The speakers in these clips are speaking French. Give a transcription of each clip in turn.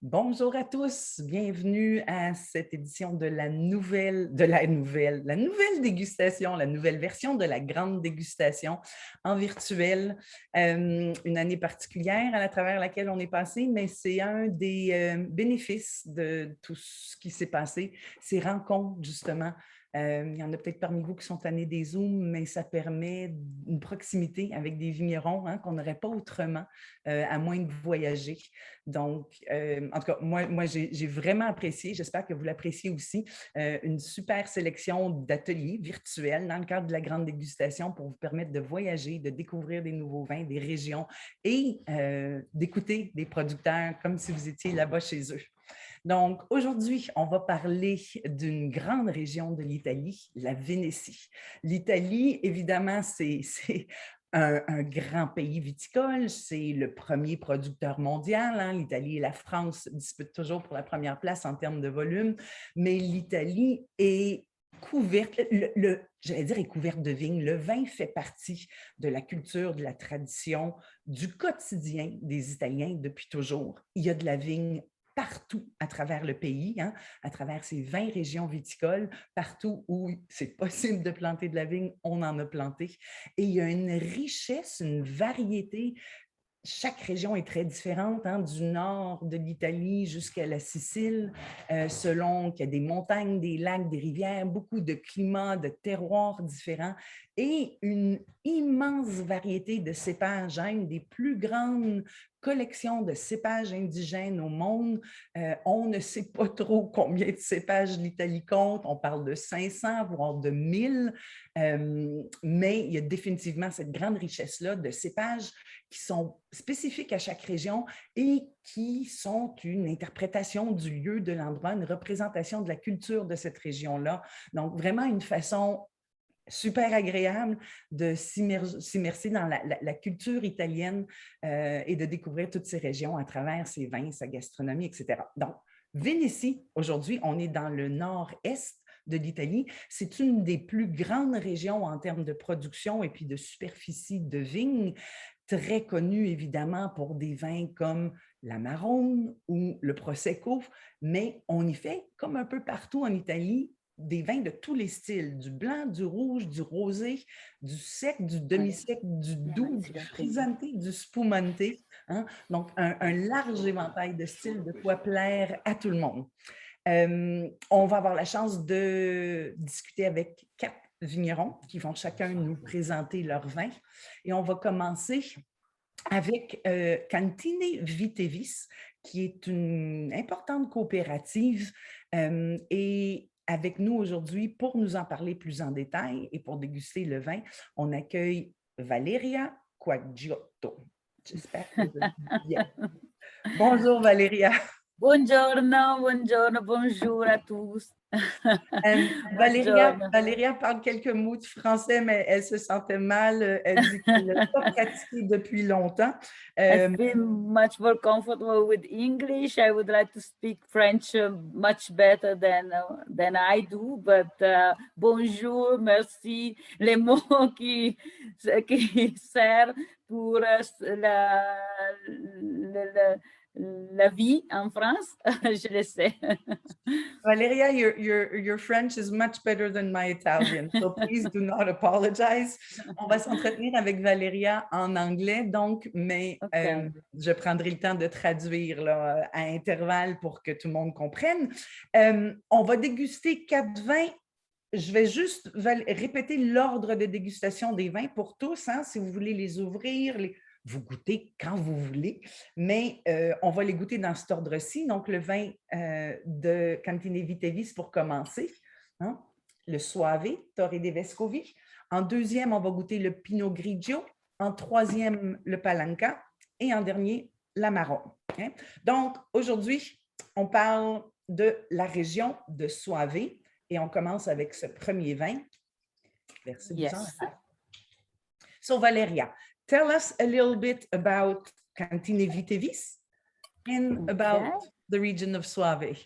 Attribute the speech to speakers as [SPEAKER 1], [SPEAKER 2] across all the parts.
[SPEAKER 1] Bonjour à tous, bienvenue à cette édition de la nouvelle dégustation, la nouvelle version de la grande dégustation en virtuel. Une année particulière à travers laquelle on est passé, mais c'est un des bénéfices de tout ce qui s'est passé, ces rencontres justement. Il y en a peut-être parmi vous qui sont tannés des Zooms, mais ça permet une proximité avec des vignerons qu'on n'aurait pas autrement, à moins de voyager. Donc, en tout cas, moi j'ai vraiment apprécié, j'espère que vous l'appréciez aussi, une super sélection d'ateliers virtuels dans le cadre de la grande dégustation pour vous permettre de voyager, de découvrir des nouveaux vins, des régions et d'écouter des producteurs comme si vous étiez là-bas chez eux. Donc, aujourd'hui, on va parler d'une grande région de l'Italie, la Vénétie. L'Italie, évidemment, c'est un grand pays viticole, c'est le premier producteur mondial. L'Italie et la France disputent toujours pour la première place en termes de volume, mais l'Italie est couverte, j'allais dire est couverte de vignes. Le vin fait partie de la culture, de la tradition, du quotidien des Italiens depuis toujours. Il y a de la vigne partout à travers le pays, à travers ces 20 régions viticoles, partout où c'est possible de planter de la vigne, on en a planté. Et il y a une richesse, une variété. Chaque région est très différente, du nord de l'Italie jusqu'à la Sicile, selon qu'il y a des montagnes, des lacs, des rivières, beaucoup de climats, de terroirs différents et une immense variété de cépages, une des plus grandes collections de cépages indigènes au monde. On ne sait pas trop combien de cépages l'Italie compte, on parle de 500, voire de 1000, mais il y a définitivement cette grande richesse-là de cépages qui sont spécifiques à chaque région et qui sont une interprétation du lieu, de l'endroit, une représentation de la culture de cette région-là. Donc, vraiment une façon super agréable de s'immerser dans la culture italienne et de découvrir toutes ces régions à travers ses vins, sa gastronomie, etc. Donc, Vénétie, aujourd'hui, on est dans le nord-est de l'Italie. C'est une des plus grandes régions en termes de production et puis de superficie de vignes, très connue évidemment pour des vins comme l'Amarone ou le Prosecco, mais on y fait, comme un peu partout en Italie, des vins de tous les styles, du blanc, du rouge, du rosé, du sec, du demi-sec, du doux, du frisanté, du spumante. Donc, un large éventail de styles de quoi plaire à tout le monde. On va avoir la chance de discuter avec 4 vignerons qui vont chacun nous présenter leur vin. Et on va commencer avec Cantine Vitevis, qui est une importante coopérative. Et avec nous aujourd'hui, pour nous en parler plus en détail et pour déguster le vin, on accueille Valeria Quaggiotto. J'espère que je le dis bien. Bonjour Valeria.
[SPEAKER 2] Buongiorno, buongiorno, bonjour à tous.
[SPEAKER 1] Valéria parle quelques mots de français, mais elle se sentait mal. Elle dit qu'elle n'a pas pratiqué depuis longtemps.
[SPEAKER 2] I feel much more comfortable with English. I would like to speak French much better than I do, but bonjour, merci, les mots qui servent pour la vie en France, je le sais.
[SPEAKER 1] Valeria, your French is much better than my Italian, so please do not apologize. On va s'entretenir avec Valeria en anglais, donc, mais
[SPEAKER 2] Okay.
[SPEAKER 1] je prendrai le temps de traduire là, à intervalles pour que tout le monde comprenne. On va déguster 4 vins. Je vais juste répéter l'ordre de dégustation des vins pour tous, si vous voulez les ouvrir, vous goûtez quand vous voulez, mais on va les goûter dans cet ordre-ci. Donc, le vin de Cantine Vitevis pour commencer, le Soave, Torre de Vescovi. En deuxième, on va goûter le Pinot Grigio. En troisième, le Palanca. Et en dernier, l'Amarone. Donc, aujourd'hui, on parle de la région de Soave et on commence avec ce premier vin. Merci.
[SPEAKER 2] Yes.
[SPEAKER 1] So, Valeria, tell us a little bit about Cantine Vitevis and about the region of Soave.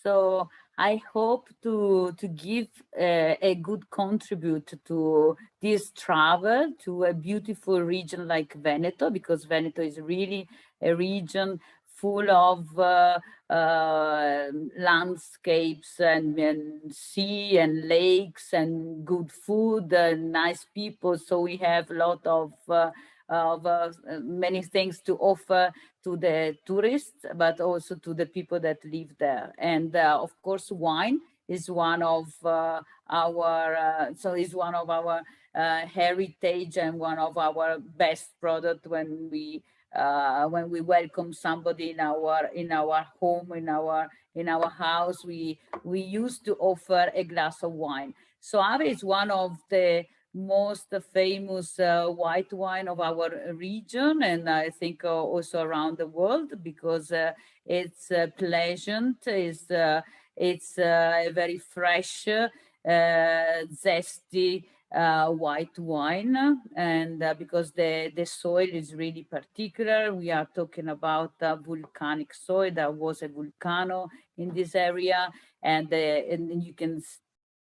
[SPEAKER 2] So I hope to give a good contribute to this travel to a beautiful region like Veneto, because Veneto is really a region full of landscapes and sea and lakes and good food and nice people. So we have a lot of many things to offer to the tourists, but also to the people that live there. And of course, wine is one of is one of our heritage and one of our best product when we welcome somebody in our home, in our house. We used to offer a glass of wine. Soave is one of the most famous white wine of our region, and I think also around the world, because it's pleasant, it's very fresh, zesty white wine, and because the soil is really particular. We are talking about volcanic soil. There was a volcano in this area, and you can.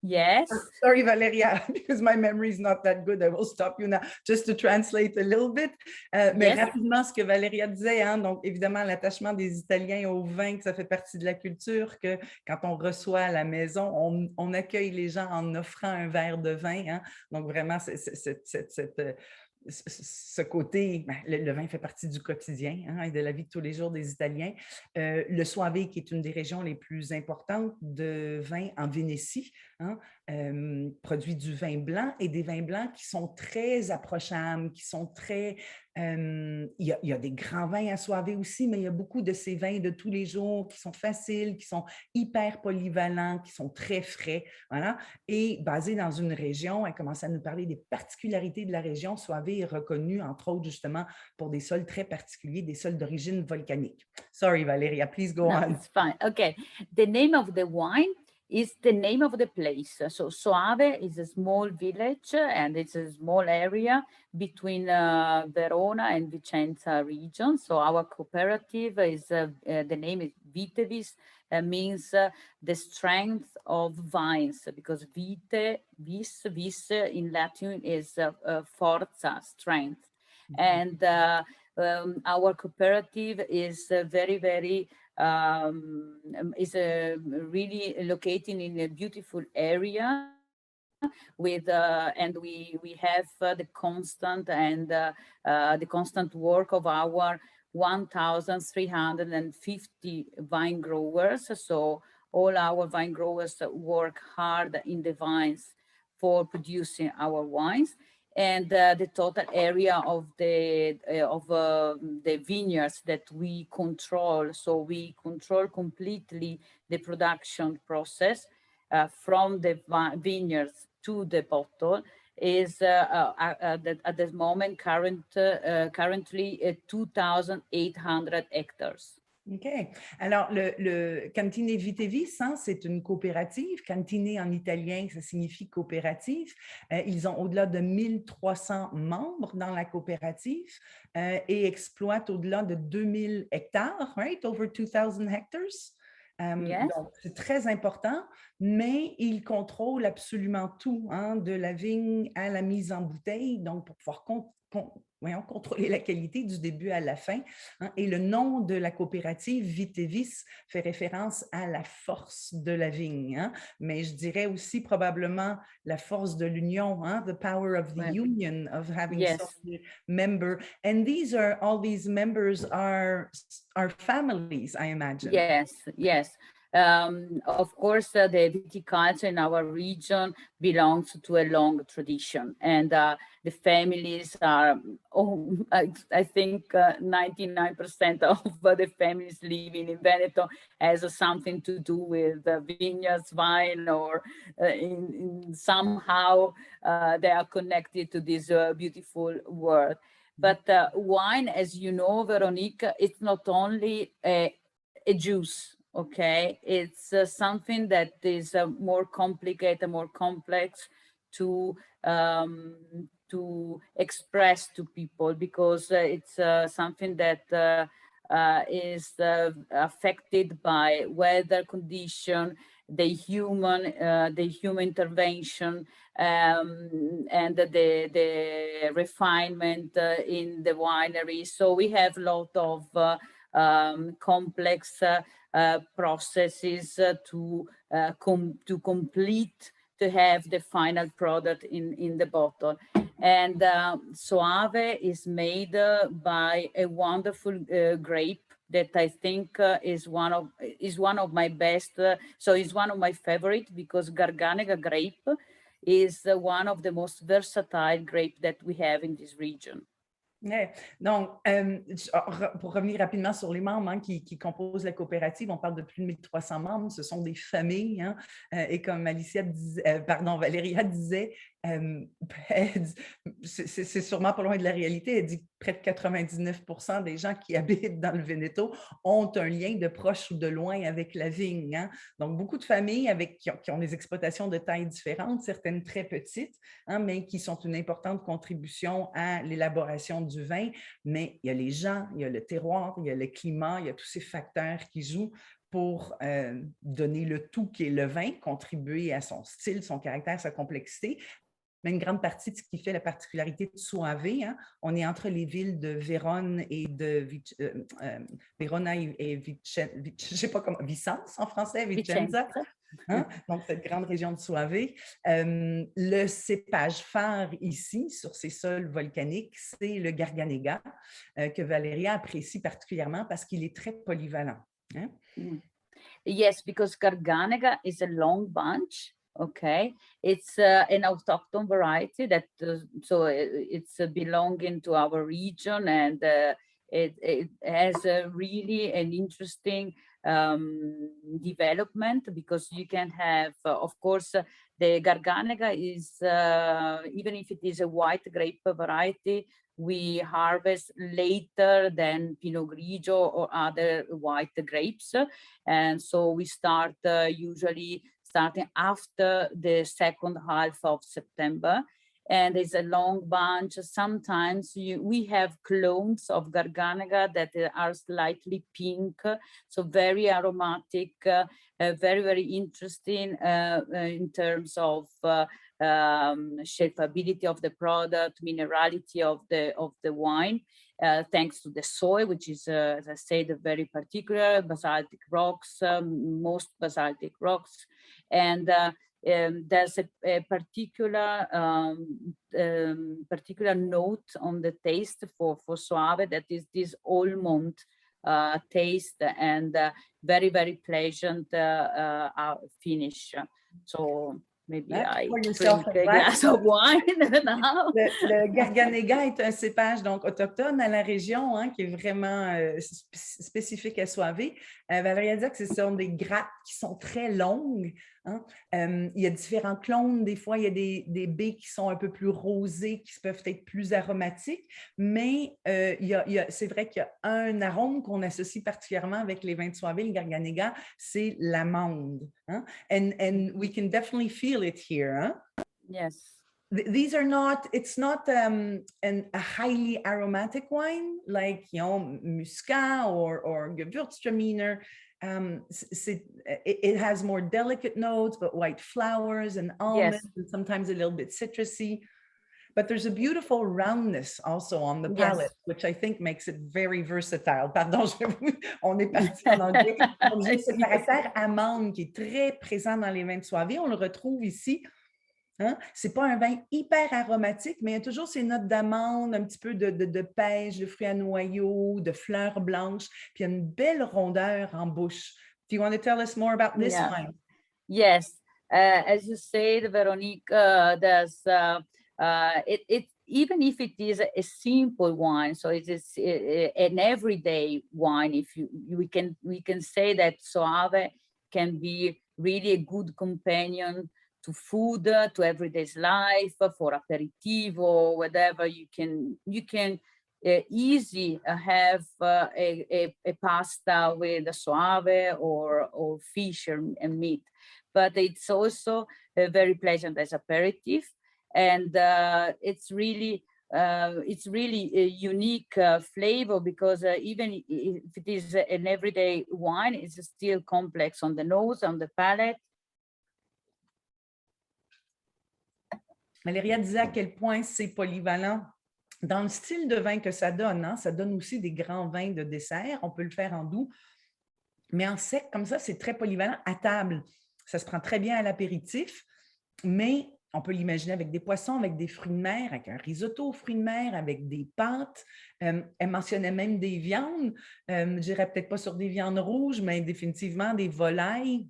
[SPEAKER 2] Yes.
[SPEAKER 1] Sorry, Valeria, because my memory is not that good. I will stop you now just to translate a little bit. Mais
[SPEAKER 2] Yes.
[SPEAKER 1] rapidement, ce que Valeria disait, hein, donc évidemment, l'attachement des Italiens au vin, que ça fait partie de la culture, que quand on reçoit à la maison, on accueille les gens en offrant un verre de vin. Hein, donc vraiment, ce côté, le vin fait partie du quotidien, hein, et de la vie de tous les jours des Italiens. Le Soave, qui est une des régions les plus importantes de vin en Vénétie, hein, produit du vin blanc, et des vins blancs qui sont très approchables, qui sont très... il y a des grands vins à Soave aussi, mais il y a beaucoup de ces vins de tous les jours qui sont faciles, qui sont hyper polyvalents, qui sont très frais. Voilà. Et basé dans une région, elle commence à nous parler des particularités de la région. Soave est reconnue, entre autres, justement, pour des sols très particuliers, des sols d'origine volcanique. Sorry, Valeria, please go on.
[SPEAKER 2] It's fine. Okay. The name of the wine is the name of the place. So Soave is a small village, and it's a small area between Verona and Vicenza region. So our cooperative is, the name is Vitevis, means the strength of vines, because vite, vis in Latin is forza, strength. And our cooperative is very is really located in a beautiful area with and we have the constant work of our 1,350 vine growers. So all our vine growers work hard in the vines for producing our wines. And the total area of the vineyards that we control. So we control completely the production process from the vineyards to the bottle is at this moment currently 2,800 hectares.
[SPEAKER 1] OK. Alors, le Cantine Vitevis, hein, c'est une coopérative. Cantine en italien, ça signifie coopérative. Ils ont au-delà de 1300 membres dans la coopérative et exploitent au-delà de 2000 hectares, right? Over 2000 hectares.
[SPEAKER 2] Yes.
[SPEAKER 1] Donc, c'est très important, mais ils contrôlent absolument tout, hein, de la vigne à la mise en bouteille, donc pour pouvoir contrôler la qualité du début à la fin. Hein, et le nom de la coopérative, Vitevis, fait référence à la force de la vigne. Hein, mais je dirais aussi probablement la force de l'union, hein, the power of the union, of having so many members. And all these members are families, I imagine.
[SPEAKER 2] Yes. Of course, the viticulture in our region belongs to a long tradition, and the families are, I think 99% of the families living in Veneto has something to do with vineyards, wine, or somehow they are connected to this beautiful world. But wine, as you know, Veronique, it's not only a juice. Okay, it's something that is more complicated, more complex to express to people, because it's something that is affected by weather condition, the human intervention, and the refinement in the winery. So we have a lot of complex processes to complete, to have the final product in the bottle. And Soave is made by a wonderful grape that I think is one of my best. So it's one of my favorite, because Garganega grape is one of the most versatile grape that we have in this region.
[SPEAKER 1] Ouais. Donc, pour revenir rapidement sur les membres qui composent la coopérative, on parle de plus de 1300 membres, ce sont des familles, hein, et comme Valéria disait, c'est sûrement pas loin de la réalité, elle dit que près de 99% des gens qui habitent dans le Veneto ont un lien de proche ou de loin avec la vigne, hein. Donc, beaucoup de familles qui ont des exploitations de tailles différentes, certaines très petites, hein, mais qui sont une importante contribution à l'élaboration du vin. Mais il y a les gens, il y a le terroir, il y a le climat, il y a tous ces facteurs qui jouent pour donner le tout qui est le vin, contribuer à son style, son caractère, sa complexité. Mais une grande partie de ce qui fait la particularité de Soave, hein, on est entre les villes de Vérone et de Verona et Vicenza, je sais pas comment, Vicence en français, Vicenza. Hein? Donc, cette grande région de Soave. Le cépage phare ici, sur ces sols volcaniques, c'est le Garganega, que Valéria apprécie particulièrement parce qu'il est très polyvalent. Hein?
[SPEAKER 2] Yes, because Garganega is a long bunch. Okay, it's an autochthon variety that so it's belonging to our region, and it has really an interesting development, because you can have, of course, the Garganega is, even if it is a white grape variety, we harvest later than Pinot Grigio or other white grapes. And so we start usually starting after the second half of September. And it's a long bunch. Sometimes we have clones of Garganega that are slightly pink, so very aromatic, very, very interesting in terms of shapeability of the product, minerality of the wine, thanks to the soil, which is, as I said, very particular, basaltic rocks, most basaltic rocks. And there's a particular note on the taste for Soave, that is this almond taste, and very, very pleasant finish. So maybe I drink a glass of wine now.
[SPEAKER 1] Le Garganega est un cépage donc autochtone à la région, hein, qui est vraiment spécifique à Soave. Valéria dit que ce sont des grappes qui sont très longues. Hein. Il y a différents clones. Des fois, il y a des baies qui sont un peu plus rosées, qui peuvent être plus aromatiques. Mais c'est vrai qu'il y a un arôme qu'on associe particulièrement avec les vins de Soave, le Garganega, c'est l'amande. Hein? And we can definitely feel it here. Hein?
[SPEAKER 2] Yes.
[SPEAKER 1] These are not, it's not a highly aromatic wine like, Muscat or Gewürztraminer. It has more delicate notes, but white flowers and almonds, yes, and sometimes a little bit citrusy. But there's a beautiful roundness also on the palate, yes, which I think makes it very versatile. Pardon, on est parti en anglais. Donc, j'ai ce caractère amande qui est très présent dans les vins de Soave. On le retrouve ici. Hein? Ce n'est pas un vin hyper aromatique, mais il y a toujours ces notes d'amande, un petit peu de pêche, de fruits à noyaux, de fleurs blanches, puis il y a une belle rondeur en bouche. Do you want to tell us more about this wine?
[SPEAKER 2] Yes. As you said, Veronique, there's even if it is a simple wine, so it is an everyday wine. If we can say that Soave can be really a good companion to food, to everyday's life, for aperitivo, whatever. You can easy have a pasta with a Soave or fish and meat, but it's also very pleasant as aperitif, and it's really a unique flavor, because even if it is an everyday wine, it's still complex on the nose, on the palate.
[SPEAKER 1] Valéria disait à quel point c'est polyvalent dans le style de vin que ça donne, hein, ça donne aussi des grands vins de dessert. On peut le faire en doux, mais en sec, comme ça, c'est très polyvalent à table. Ça se prend très bien à l'apéritif, mais on peut l'imaginer avec des poissons, avec des fruits de mer, avec un risotto aux fruits de mer, avec des pâtes. Elle mentionnait même des viandes. Je ne dirais peut-être pas sur des viandes rouges, mais définitivement des volailles.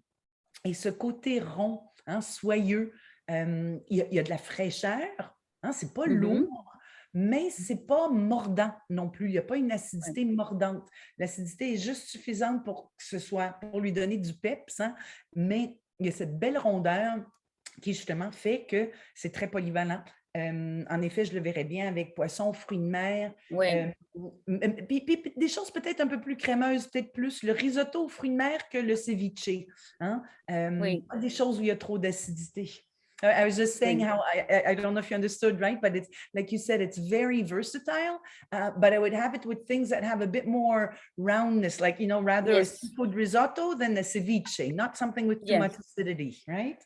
[SPEAKER 1] Et ce côté rond, hein, soyeux, il y a de la fraîcheur, hein, ce n'est pas lourd, mais ce n'est pas mordant non plus. Il n'y a pas une acidité mordante. L'acidité est juste suffisante pour que ce soit, pour lui donner du peps, hein, mais il y a cette belle rondeur qui justement fait que c'est très polyvalent. En effet, je le verrais bien avec poisson, fruits de mer. Puis des choses peut-être un peu plus crémeuses, peut-être plus le risotto aux fruits de mer que le ceviche. Hein? Pas des choses où il y a trop d'acidité. I was just saying how I don't know if you understood, right? But it's like you said, it's very versatile. But I would have it with things that have a bit more roundness, like, you know, rather a seafood risotto than a ceviche, not something with too much acidity, right?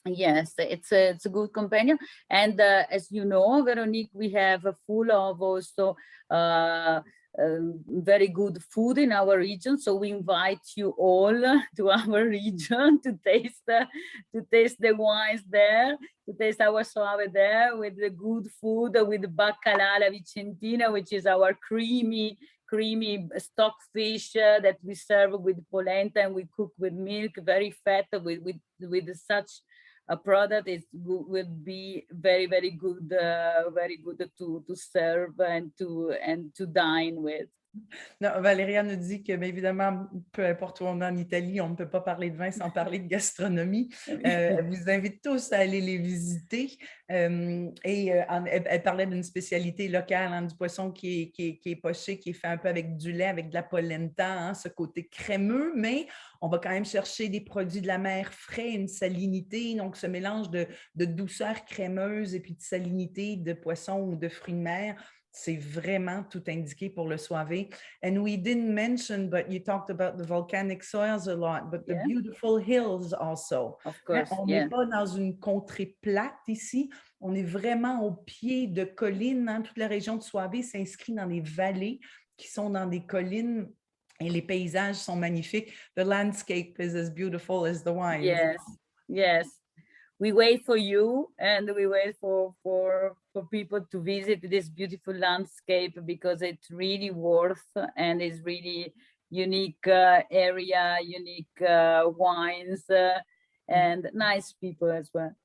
[SPEAKER 2] Yes, it's a good companion. And as you know, Veronique, we have a full of also very good food in our region. So we invite you all to our region to taste the wines there, to taste our soave there with the good food, with the baccalà alla vicentina, which is our creamy stockfish that we serve with polenta and we cook with milk, very fat, with such a product will be very, very good to serve and to dine with.
[SPEAKER 1] Non, Valéria nous dit que, bien évidemment, peu importe où on est en Italie, on ne peut pas parler de vin sans parler de gastronomie. Elle vous invite tous à aller les visiter. Elle parlait d'une spécialité locale, hein, du poisson qui est poché, qui est fait un peu avec du lait, avec de la polenta, hein, ce côté crémeux, mais on va quand même chercher des produits de la mer frais, une salinité, donc ce mélange de douceur crémeuse et puis de salinité de poisson ou de fruits de mer. C'est vraiment tout indiqué pour le soivé. And we didn't mention, but you talked about the volcanic soils a lot, but the beautiful hills also.
[SPEAKER 2] Of course,
[SPEAKER 1] on n'est pas dans une contrée plate ici, on est vraiment au pied de collines. Hein. Toute la région de Soavé s'inscrit dans des vallées qui sont dans des collines et les paysages sont magnifiques. The landscape is as beautiful as the wine.
[SPEAKER 2] Yes. We wait for you and we wait for people to visit this beautiful landscape because it's really worth and it's really unique area, unique wines and nice people as well.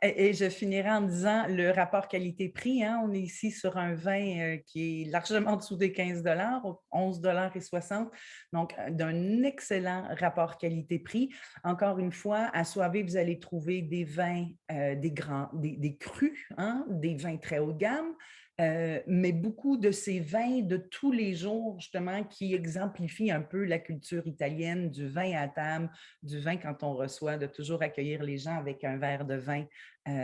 [SPEAKER 1] Et je finirai en disant le rapport qualité-prix. Hein, on est ici sur un vin qui est largement en dessous des 15 $11,60 donc d'un excellent rapport qualité-prix. Encore une fois, à Soavé, vous allez trouver des vins, des crus, hein, des vins très haut de gamme, mais beaucoup de ces vins de tous les jours, justement, qui exemplifient un peu la culture italienne du vin à table, du vin quand on reçoit, de toujours accueillir les gens avec un verre de vin.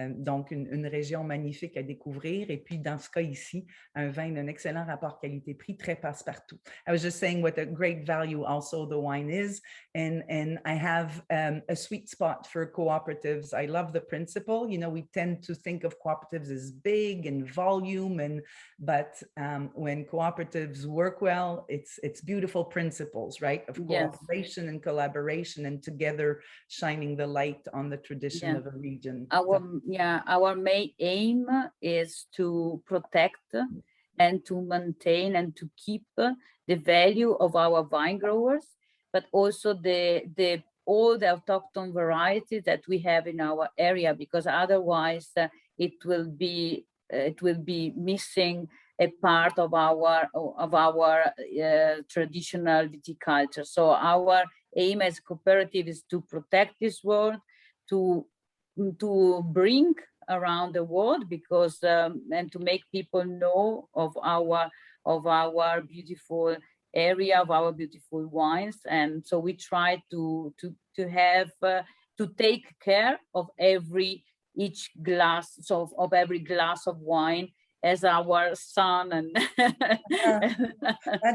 [SPEAKER 1] Donc, une région magnifique à découvrir. Et puis, dans ce cas ici, un vin d'un excellent rapport qualité-prix, très passe-partout. I was just saying what a great value also the wine is. And I have a sweet spot for cooperatives. I love the principle. You know, we tend to think of cooperatives as big and volume, but when cooperatives work well, it's beautiful principles, right? Of cooperation and collaboration and together shining the light on the tradition of a region.
[SPEAKER 2] Our main aim is to protect and to maintain and to keep the value of our vine growers, but also all the autochthon varieties that we have in our area, because otherwise it will be missing a part of our traditional viticulture. So our aim as a cooperative is to protect this world, to bring around the world, because and to make people know of our beautiful area, of our beautiful wines. And so we try to have to take care of every glass of wine as our son. And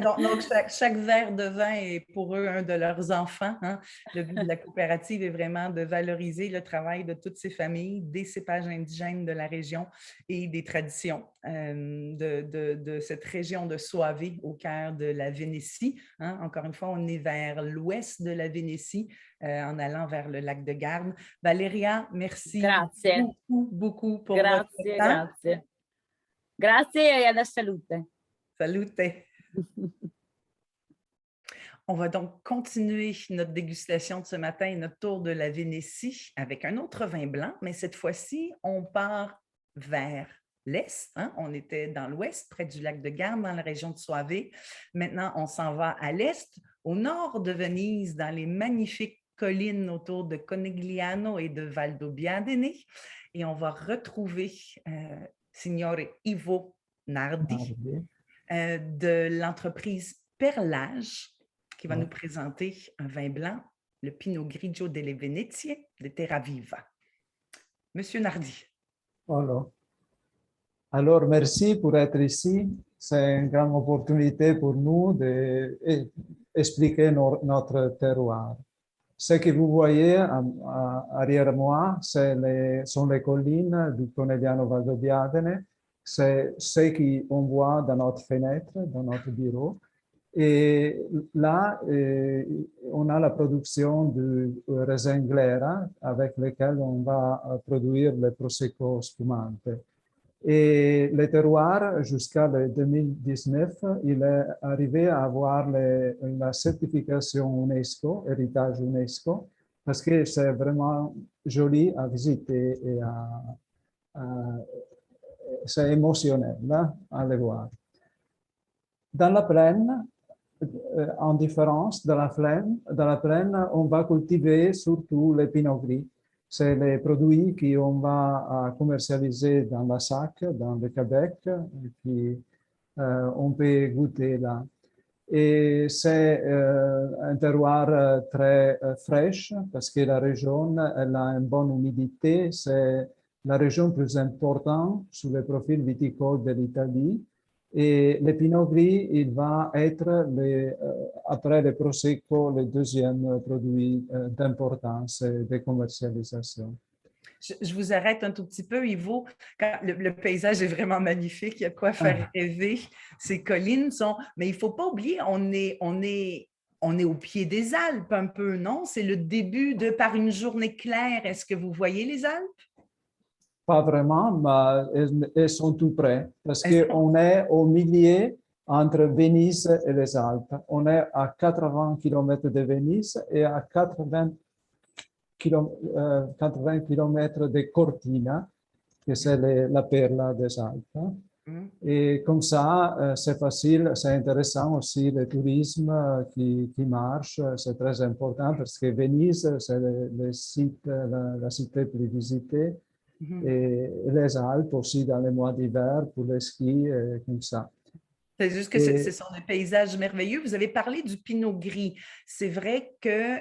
[SPEAKER 1] Donc chaque verre de vin est pour eux un de leurs enfants. Hein. Le but de la coopérative est vraiment de valoriser le travail de toutes ces familles, des cépages indigènes de la région et des traditions de cette région de Soave au cœur de la Vénétie. Hein. Encore une fois, on est vers l'ouest de la Vénétie en allant vers le lac de Garde. Valeria, merci beaucoup pour votre temps.
[SPEAKER 2] Grazie e alla salute.
[SPEAKER 1] Salute. On va donc continuer notre dégustation de ce matin, notre tour de la Vénétie avec un autre vin blanc, mais cette fois-ci, on part vers l'est. Hein? On était dans l'ouest, près du lac de Garde, dans la région de Soave. Maintenant, on s'en va à l'est, au nord de Venise, dans les magnifiques collines autour de Conegliano et de Valdobbiadene. Et on va retrouver Signore Ivo Nardi de l'entreprise Perlage, qui va nous présenter un vin blanc, le Pinot Grigio delle Venezie de Terraviva. Monsieur Nardi.
[SPEAKER 3] Alors, merci pour être ici. C'est une grande opportunité pour nous d'expliquer notre terroir. Ce que vous voyez arrière moi, sont les collines du Conegliano Valdobbiadene. C'est ce qu'on voit dans notre fenêtre, dans notre bureau. Et là, on a la production du raisin Glera avec lequel on va produire le Prosecco spumante. Et le terroir, jusqu'à 2019, il est arrivé à avoir la certification UNESCO, héritage UNESCO, parce que c'est vraiment joli à visiter et c'est émotionnel hein, à le voir. Dans la plaine, en différence de la plaine, on va cultiver surtout le pinot gris. C'est les produits qu'on va commercialiser dans la SAC, dans le Québec, et on peut goûter là. Et c'est un terroir très fraîche parce que la région elle a une bonne humidité. C'est la région plus importante sur le profil viticole de l'Italie. Et le Pinot Gris, il va être, après le Prosecco, le deuxième produit d'importance et de commercialisation.
[SPEAKER 1] Je vous arrête un tout petit peu, Ivo. Le paysage est vraiment magnifique, il y a de quoi faire rêver. Ces collines sont... Mais il ne faut pas oublier, on est au pied des Alpes un peu, non? C'est le début de par une journée claire. Est-ce que vous voyez les Alpes?
[SPEAKER 3] Pas vraiment, mais elles sont tout près parce qu'on est au milieu entre Venise et les Alpes. On est à 80 km de Venise et à 80 km de Cortina, que c'est la perla des Alpes. Et comme ça, c'est facile, c'est intéressant aussi le tourisme qui marche, c'est très important parce que Venise, c'est le site, la cité plus visitée. Et les Alpes aussi dans les mois d'hiver pour le ski, comme ça.
[SPEAKER 1] C'est juste que ce sont des paysages merveilleux. Vous avez parlé du Pinot Gris. C'est vrai que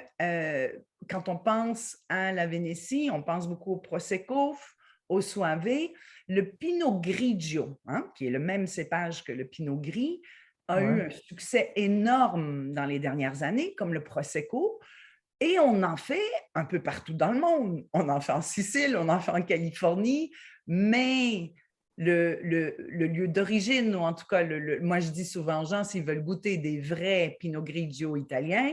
[SPEAKER 1] quand on pense à la Vénétie, on pense beaucoup au Prosecco, au Soave. Le Pinot Grigio, hein, qui est le même cépage que le Pinot Gris, a eu un succès énorme dans les dernières années, comme le Prosecco. Et on en fait un peu partout dans le monde. On en fait en Sicile, on en fait en Californie, mais le lieu d'origine, ou en tout cas, moi je dis souvent aux gens, s'ils veulent goûter des vrais Pinot Grigio italiens,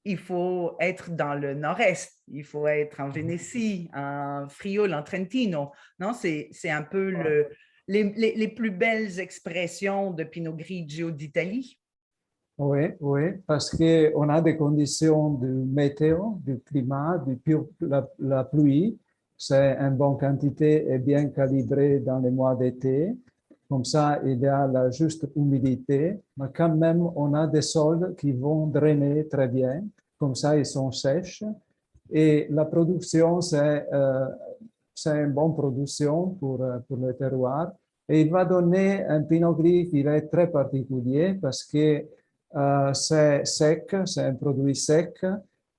[SPEAKER 1] il faut être dans le nord-est, il faut être en Vénétie, en Friuli, en Trentino. Non, c'est un peu les plus belles expressions de Pinot Grigio d'Italie.
[SPEAKER 3] Oui, parce qu'on a des conditions de météo, du climat, la pluie. C'est une bonne quantité et bien calibrée dans les mois d'été. Comme ça, il y a la juste humidité. Mais quand même, on a des sols qui vont drainer très bien. Comme ça, ils sont sèches. Et la production, c'est une bonne production pour le terroir. Et il va donner un Pinot Gris qui est très particulier parce que c'est sec, c'est un produit sec,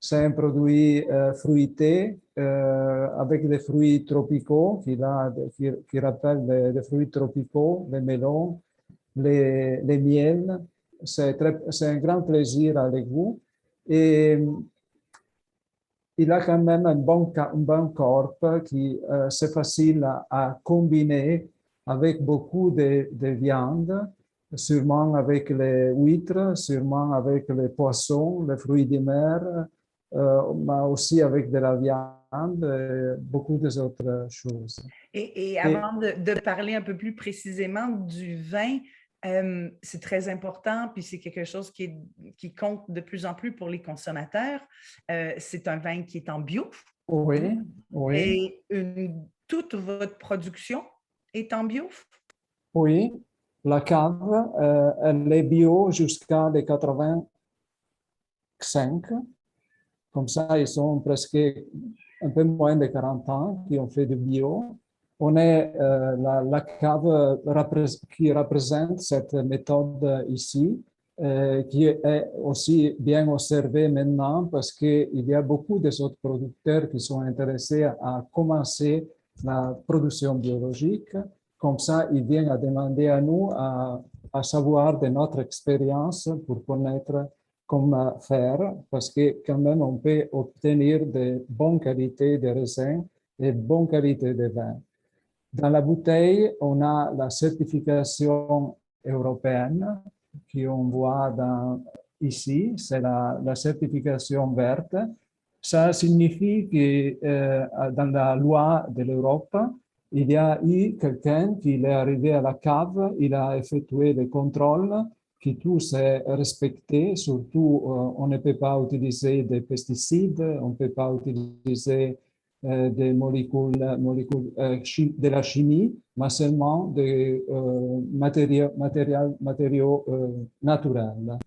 [SPEAKER 3] C'est un produit fruité avec des fruits tropicaux qui rappellent des fruits tropicaux, les melons, les miels. C'est un grand plaisir avec vous. Et il a quand même un bon corps qui c'est facile à combiner avec beaucoup de viande, sûrement avec les huîtres, sûrement avec les poissons, les fruits de mer, mais aussi avec de la viande et beaucoup d'autres choses.
[SPEAKER 1] Et avant de parler un peu plus précisément du vin, c'est très important, puis c'est quelque chose qui compte de plus en plus pour les consommateurs. C'est un vin qui est en bio.
[SPEAKER 3] Oui, oui.
[SPEAKER 1] Et toute votre production est en bio?
[SPEAKER 3] Oui, la cave, elle est bio jusqu'à les 85. Comme ça, ils sont presque un peu moins de 40 ans qui ont fait du bio. On est la cave qui représente cette méthode ici, qui est aussi bien observée maintenant parce qu'il y a beaucoup d'autres producteurs qui sont intéressés à commencer la production biologique. Comme ça, ils viennent à demander à nous à savoir de notre expérience pour connaître comment faire, parce que quand même, on peut obtenir de bonnes qualités de raisins et bonne qualité de vin. Dans la bouteille, on a la certification européenne qu'on voit ici, c'est la certification verte. Ça signifie que dans la loi de l'Europe, il y a eu quelqu'un qui est arrivé à la cave, il a effectué des contrôles, que tout s'est respecté, surtout on ne peut pas utiliser des pesticides, on ne peut pas utiliser des molécules de la chimie, mais seulement des matériaux naturels.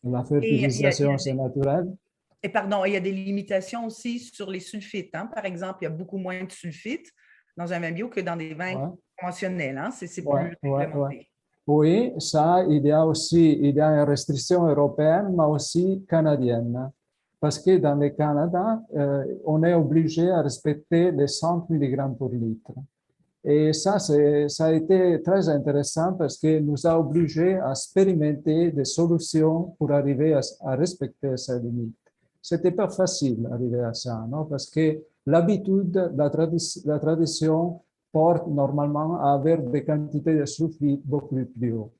[SPEAKER 3] La fertilisation, c'est naturel.
[SPEAKER 1] Et pardon, il y a des limitations aussi sur les sulfites. Hein? Par exemple, il y a beaucoup moins de sulfites dans un vin bio que dans des vins conventionnels. Hein? C'est plus réglementé.
[SPEAKER 3] Oui, ça, il y a une restriction européenne, mais aussi canadienne. Parce que dans le Canada, on est obligé à respecter les 100 mg par litre. Et ça a été très intéressant parce que nous a obligés à expérimenter des solutions pour arriver à respecter ces limites. C'était pas facile d'arriver à ça, non? Parce que l'habitude, la tradition porte normalement à avoir des quantités de sulfite beaucoup plus haut.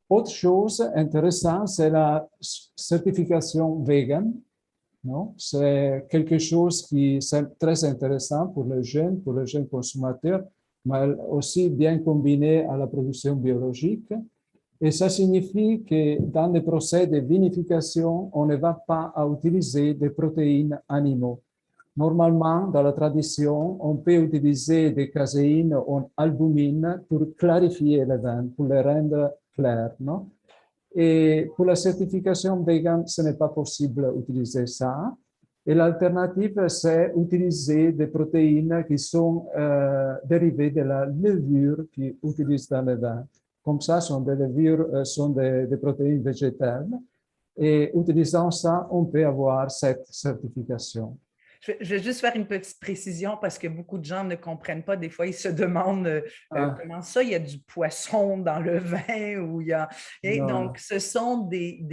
[SPEAKER 3] Autre chose intéressante, c'est la certification vegan. C'est quelque chose qui est très intéressant pour les jeunes consommateurs, mais aussi bien combiné à la production biologique. Et ça signifie que dans les procès de vinification, on ne va pas utiliser des protéines animaux. Normalement, dans la tradition, on peut utiliser des caséines ou albumines pour clarifier le vin, pour les rendre clairs, non? Et pour la certification vegan, ce n'est pas possible d'utiliser ça. Et l'alternative, c'est utiliser des protéines qui sont dérivées de la levure qu'ils utilisent dans le vin. Comme ça, sont des levures, sont des protéines végétales. Et utilisant ça, on peut avoir cette certification.
[SPEAKER 1] Je vais juste faire une petite précision parce que beaucoup de gens ne comprennent pas. Des fois, ils se demandent comment ça, il y a du poisson dans le vin ou il y a... Et donc, ce sont des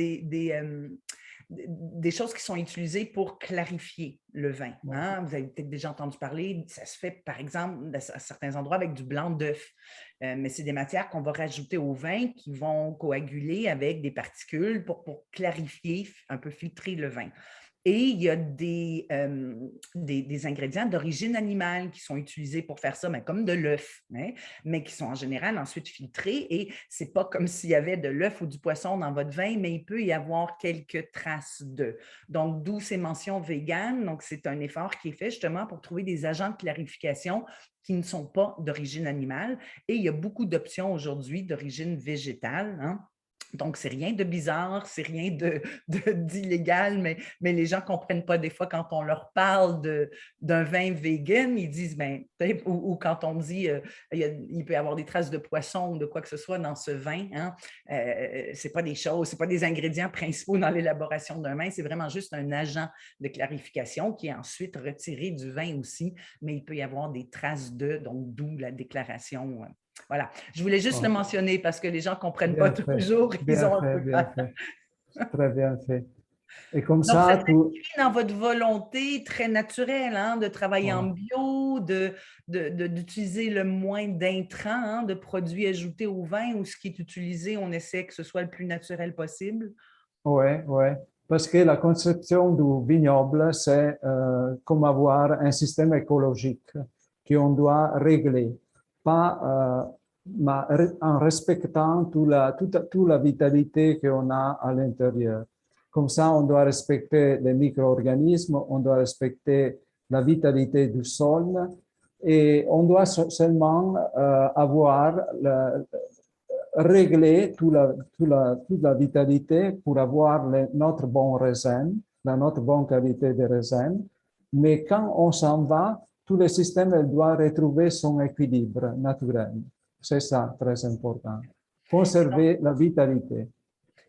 [SPEAKER 1] choses qui sont utilisées pour clarifier le vin. Hein? Vous avez peut-être déjà entendu parler, ça se fait par exemple à certains endroits avec du blanc d'œuf. Mais c'est des matières qu'on va rajouter au vin qui vont coaguler avec des particules pour clarifier, un peu filtrer le vin. Et il y a des ingrédients d'origine animale qui sont utilisés pour faire ça, mais comme de l'œuf, hein, mais qui sont en général ensuite filtrés. Et ce n'est pas comme s'il y avait de l'œuf ou du poisson dans votre vin, mais il peut y avoir quelques traces d'eux. Donc, d'où ces mentions véganes. Donc, c'est un effort qui est fait justement pour trouver des agents de clarification qui ne sont pas d'origine animale. Et il y a beaucoup d'options aujourd'hui d'origine végétale, hein. Donc, c'est rien de bizarre, c'est rien d'illégal, mais les gens ne comprennent pas des fois quand on leur parle d'un vin vegan, ils disent, ben, ou quand on dit il peut y avoir des traces de poisson ou de quoi que ce soit dans ce vin, hein, ce n'est pas des choses, ce n'est pas des ingrédients principaux dans l'élaboration d'un vin, c'est vraiment juste un agent de clarification qui est ensuite retiré du vin aussi, mais il peut y avoir des traces donc d'où la déclaration. Voilà, je voulais juste le mentionner parce que les gens ne comprennent pas toujours, ils ont un peu
[SPEAKER 3] bien fait, très bien fait. Et comme
[SPEAKER 1] donc, ça
[SPEAKER 3] ça,
[SPEAKER 1] s'inscrit dans votre volonté très naturelle hein, de travailler en bio, d'utiliser le moins d'intrants, hein, de produits ajoutés au vin ou ce qui est utilisé, on essaie que ce soit le plus naturel possible.
[SPEAKER 3] Oui, oui. Parce que la conception du vignoble, c'est comme avoir un système écologique qu'on doit régler, pas, en respectant toute la vitalité qu'on a à l'intérieur. Comme ça, on doit respecter les micro-organismes, on doit respecter la vitalité du sol et on doit seulement avoir régler toute la vitalité pour avoir notre bon raisin, notre bonne qualité de raisin. Mais quand on s'en va, tout le système doit retrouver son équilibre naturel. C'est ça, très important. Conserver la vitalité.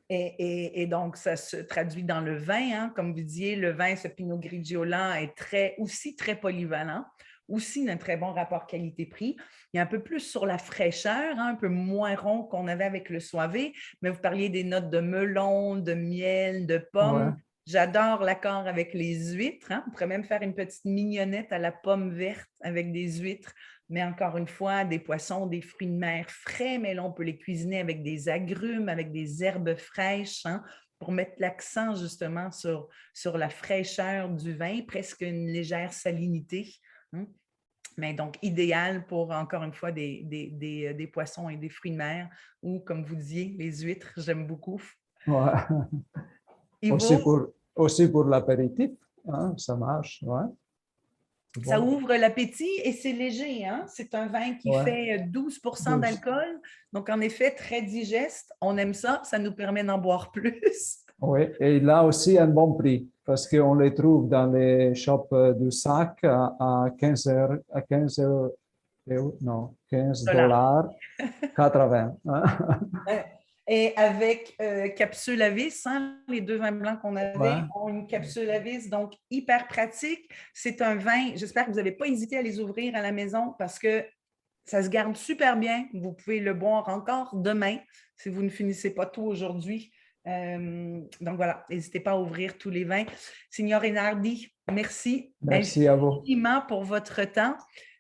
[SPEAKER 1] Et donc, ça se traduit dans le vin. Hein. Comme vous disiez, le vin, ce Pinot Grigio-là, est aussi très polyvalent, aussi d'un très bon rapport qualité-prix. Il y a un peu plus sur la fraîcheur, hein, un peu moins rond qu'on avait avec le Soavé, mais vous parliez des notes de melon, de miel, de pomme.
[SPEAKER 3] Ouais.
[SPEAKER 1] J'adore l'accord avec les huîtres. Hein. On pourrait même faire une petite mignonnette à la pomme verte avec des huîtres. Mais encore une fois, des poissons, des fruits de mer frais, mais là, on peut les cuisiner avec des agrumes, avec des herbes fraîches, hein, pour mettre l'accent justement sur la fraîcheur du vin, presque une légère salinité. Hein. Mais donc, idéal pour, encore une fois, des poissons et des fruits de mer, ou, comme vous disiez, les huîtres, j'aime beaucoup.
[SPEAKER 3] Ouais. Aussi pour l'apéritif, hein, ça marche. Ouais.
[SPEAKER 1] Ça
[SPEAKER 3] Bon.
[SPEAKER 1] ouvre l'appétit et c'est léger. Hein? C'est un vin qui fait 12% d'alcool. Donc, en effet, très digeste. On aime ça. Ça nous permet d'en boire plus.
[SPEAKER 3] Oui, et il a aussi un bon prix parce qu'on les trouve dans les shops du sac à 15 heures, à 15 non, 15 dollars 80.
[SPEAKER 1] Et avec capsule à vis, hein, les deux vins blancs qu'on avait ont une capsule à vis, donc hyper pratique. C'est un vin, j'espère que vous n'avez pas hésité à les ouvrir à la maison parce que ça se garde super bien. Vous pouvez le boire encore demain si vous ne finissez pas tout aujourd'hui. Donc voilà, n'hésitez pas à ouvrir tous les vins. Signor Enardi, merci
[SPEAKER 3] Merci à vous.
[SPEAKER 1] infiniment pour votre temps.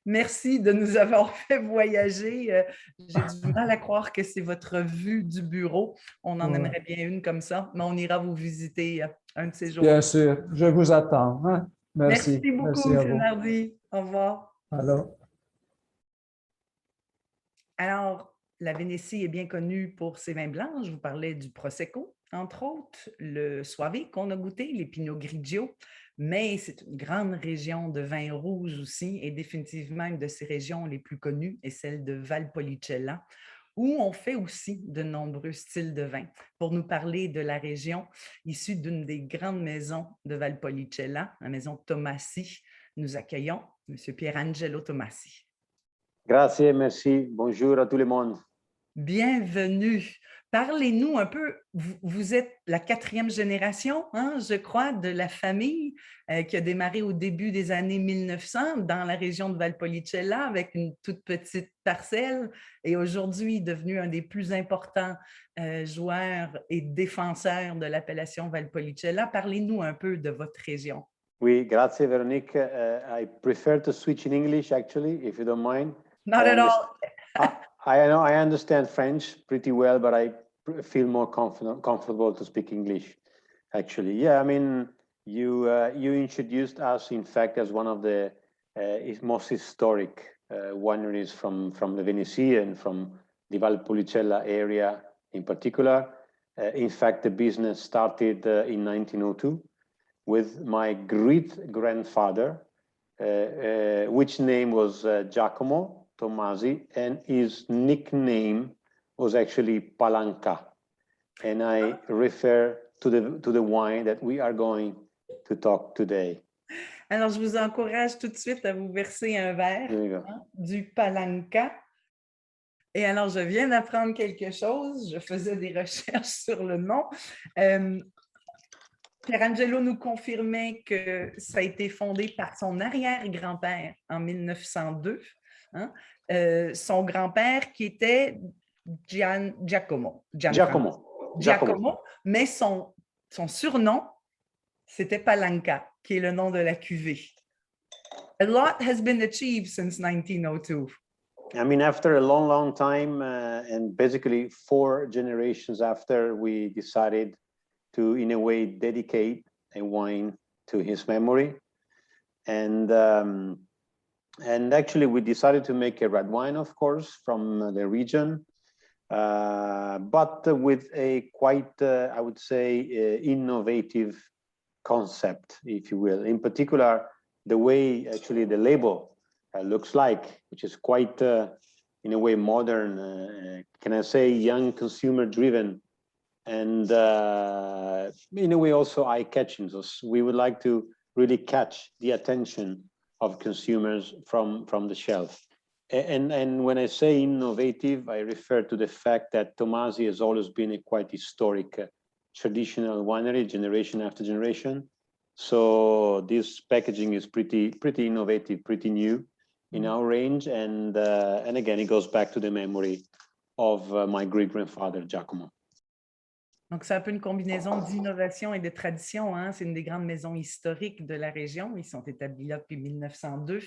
[SPEAKER 1] Merci de nous avoir fait voyager. J'ai du mal à croire que c'est votre vue du bureau. On en aimerait bien une comme ça, mais on ira vous visiter un de ces jours.
[SPEAKER 3] Bien sûr, je vous attends. Hein? Merci.
[SPEAKER 1] Merci beaucoup, M. Nardi. Au revoir. Alors, la Vénétie est bien connue pour ses vins blancs. Je vous parlais du Prosecco, entre autres, le Soavé qu'on a goûté, les Pinot Grigio, mais c'est une grande région de vins rouges aussi, et définitivement une de ces régions les plus connues est celle de Valpolicella, où on fait aussi de nombreux styles de vin. Pour nous parler de la région issue d'une des grandes maisons de Valpolicella, la maison Tomassi, nous accueillons M. Pierangelo Tomassi.
[SPEAKER 4] Grazie, merci. Bonjour à tout le monde.
[SPEAKER 1] Bienvenue. Parlez-nous un peu, vous êtes la 4e génération, hein, je crois, de la famille qui a démarré au début des années 1900 dans la région de Valpolicella avec une toute petite parcelle et aujourd'hui devenu un des plus importants joueurs et défenseurs de l'appellation Valpolicella. Parlez-nous un peu de votre région.
[SPEAKER 4] Oui, grazie Véronique. I prefer to switch in English actually, if you don't mind.
[SPEAKER 1] Not at all.
[SPEAKER 4] I understand French pretty well, but I feel more comfortable to speak English, actually. Yeah, I mean, you introduced us, in fact, as one of the most historic wineries from the Venetia and from the Valpolicella area in particular. In fact, the business started in 1902 with my great-grandfather, which name was Giacomo Tomasi, and his nickname was actually Palanca. and I refer to the wine that we are going to talk today.
[SPEAKER 1] Alors, je vous encourage tout de suite à vous verser un verre
[SPEAKER 4] Here we go.
[SPEAKER 1] du Palanca. Et alors, je viens d'apprendre quelque chose. Je faisais des recherches sur le nom. Pierangelo nous confirmait que ça a été fondé par son arrière-grand-père en 1902. Hein? Son grand-père qui était Giacomo. Giacomo. Mais son surnom, c'était Palanca, qui est le nom de la cuvée. A lot has been achieved since 1902.
[SPEAKER 4] I mean, after a long, long time, and basically 4 generations after, we decided to, in a way, dedicate a wine to his memory. And actually, we decided to make a red wine, of course, from the region, but with a quite, I would say, innovative concept, if you will. In particular, the way actually the label looks like, which is quite, in a way, modern, can I say, young consumer driven, and in a way also eye-catching. So we would like to really catch the attention of consumers from the shelf. And when I say innovative, I refer to the fact that Tomasi has always been a quite historic, traditional winery, generation after generation. So this packaging is pretty innovative, pretty new in our range, and again, it goes back to the memory of my great-grandfather Giacomo.
[SPEAKER 1] Donc, c'est un peu une combinaison d'innovation et de tradition. Hein? C'est une des grandes maisons historiques de la région. Ils sont établis là depuis 1902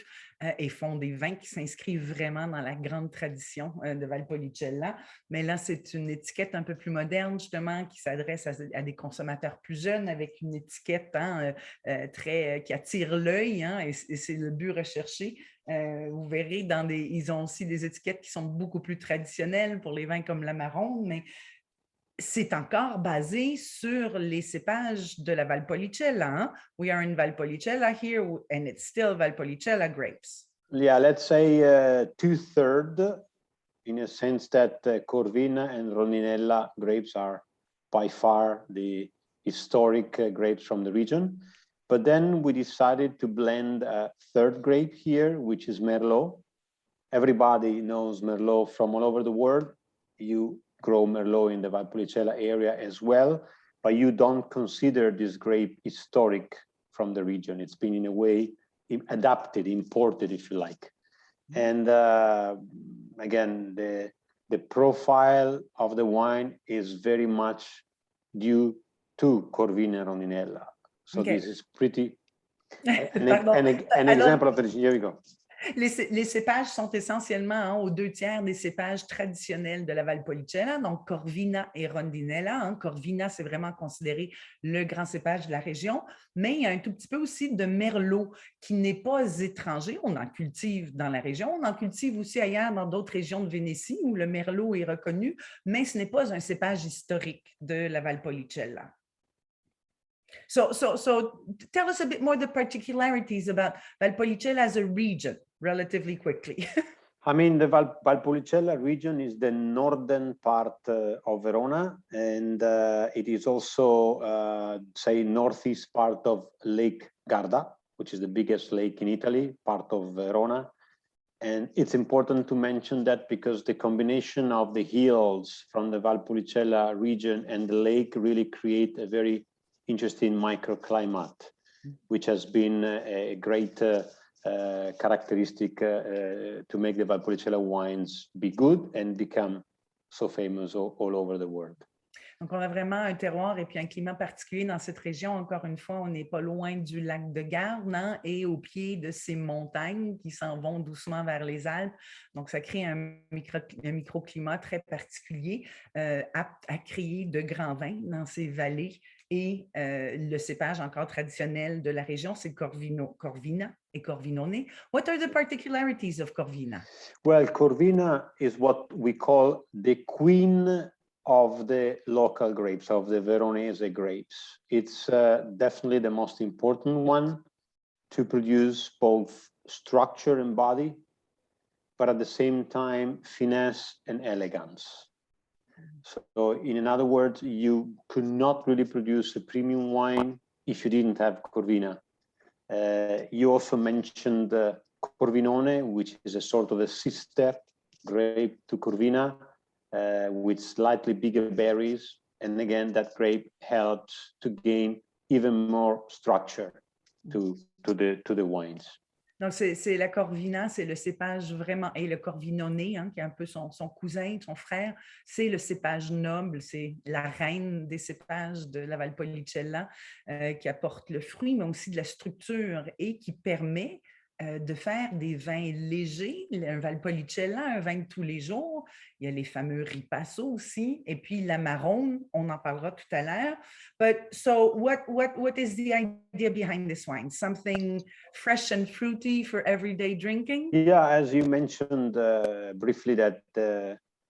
[SPEAKER 1] et font des vins qui s'inscrivent vraiment dans la grande tradition de Valpolicella. Mais là, c'est une étiquette un peu plus moderne, justement, qui s'adresse à des consommateurs plus jeunes avec une étiquette qui attire l'œil, hein? Et c'est le but recherché. Vous verrez, ils ont aussi des étiquettes qui sont beaucoup plus traditionnelles pour les vins comme l'Amarone, mais c'est encore basé sur les cépages de la Valpolicella. Hein? We are in Valpolicella here, and it's still Valpolicella grapes.
[SPEAKER 4] Yeah, let's say 2/3, in a sense that Corvina and Rondinella grapes are by far the historic grapes from the region. But then we decided to blend a 3rd grape here, which is Merlot. Everybody knows Merlot from all over the world. You grow Merlot in the Valpolicella area as well, but you don't consider this grape historic from the region. It's been in a way adapted, imported, if you like. And again, the profile of the wine is very much due to Corvina Rondinella. So this is pretty an example of the region. Here we go.
[SPEAKER 1] Les cépages sont essentiellement aux 2/3 des cépages traditionnels de la Valpolicella, donc Corvina et Rondinella. Hein. Corvina, c'est vraiment considéré le grand cépage de la région, mais il y a un tout petit peu aussi de Merlot qui n'est pas étranger. On en cultive dans la région, on en cultive aussi ailleurs dans d'autres régions de Vénétie où le Merlot est reconnu, mais ce n'est pas un cépage historique de la Valpolicella. So tell us a bit more the particularities about Valpolicella as a region, relatively quickly.
[SPEAKER 4] I mean, the Valpolicella region is the northern part of Verona, and it is also, say, northeast part of Lake Garda, which is the biggest lake in Italy, part of Verona. And it's important to mention that because the combination of the hills from the Valpolicella region and the lake really create a very interesting microclimate, which has been a great characteristic to make the Valpolicella wines be good and become so famous all over the world.
[SPEAKER 1] Donc, on a vraiment un terroir et puis un climat particulier dans cette région. Encore une fois, on n'est pas loin du lac de Garde, hein, et au pied de ces montagnes qui s'en vont doucement vers les Alpes. Donc, ça crée un microclimat très particulier, apte à créer de grands vins dans ces vallées. Et le cépage encore traditionnel de la région, c'est Corvina et Corvinone. What are the particularities of Corvina?
[SPEAKER 4] Well, Corvina is what we call the queen of the local grapes, of the Veronese grapes. It's definitely the most important one to produce both structure and body, but at the same time, finesse and elegance. So in other words, you could not really produce a premium wine if you didn't have Corvina. You also mentioned Corvinone, which is a sort of a sister grape to Corvina, with slightly bigger berries. And again, that grape helps to gain even more structure to the wines.
[SPEAKER 1] Donc, c'est la Corvina, c'est le cépage vraiment, et le Corvinone, hein, qui est un peu son cousin, son frère, c'est le cépage noble, c'est la reine des cépages de la Valpolicella qui apporte le fruit, mais aussi de la structure et qui permet de faire des vins légers, un Valpolicella, un vin de tous les jours. Il y a les fameux Ripasso aussi, et puis l'Amarone, on en parlera tout à l'heure. But so what is the idea behind this wine? Something fresh and fruity for everyday drinking?
[SPEAKER 4] Yeah, as you mentioned briefly that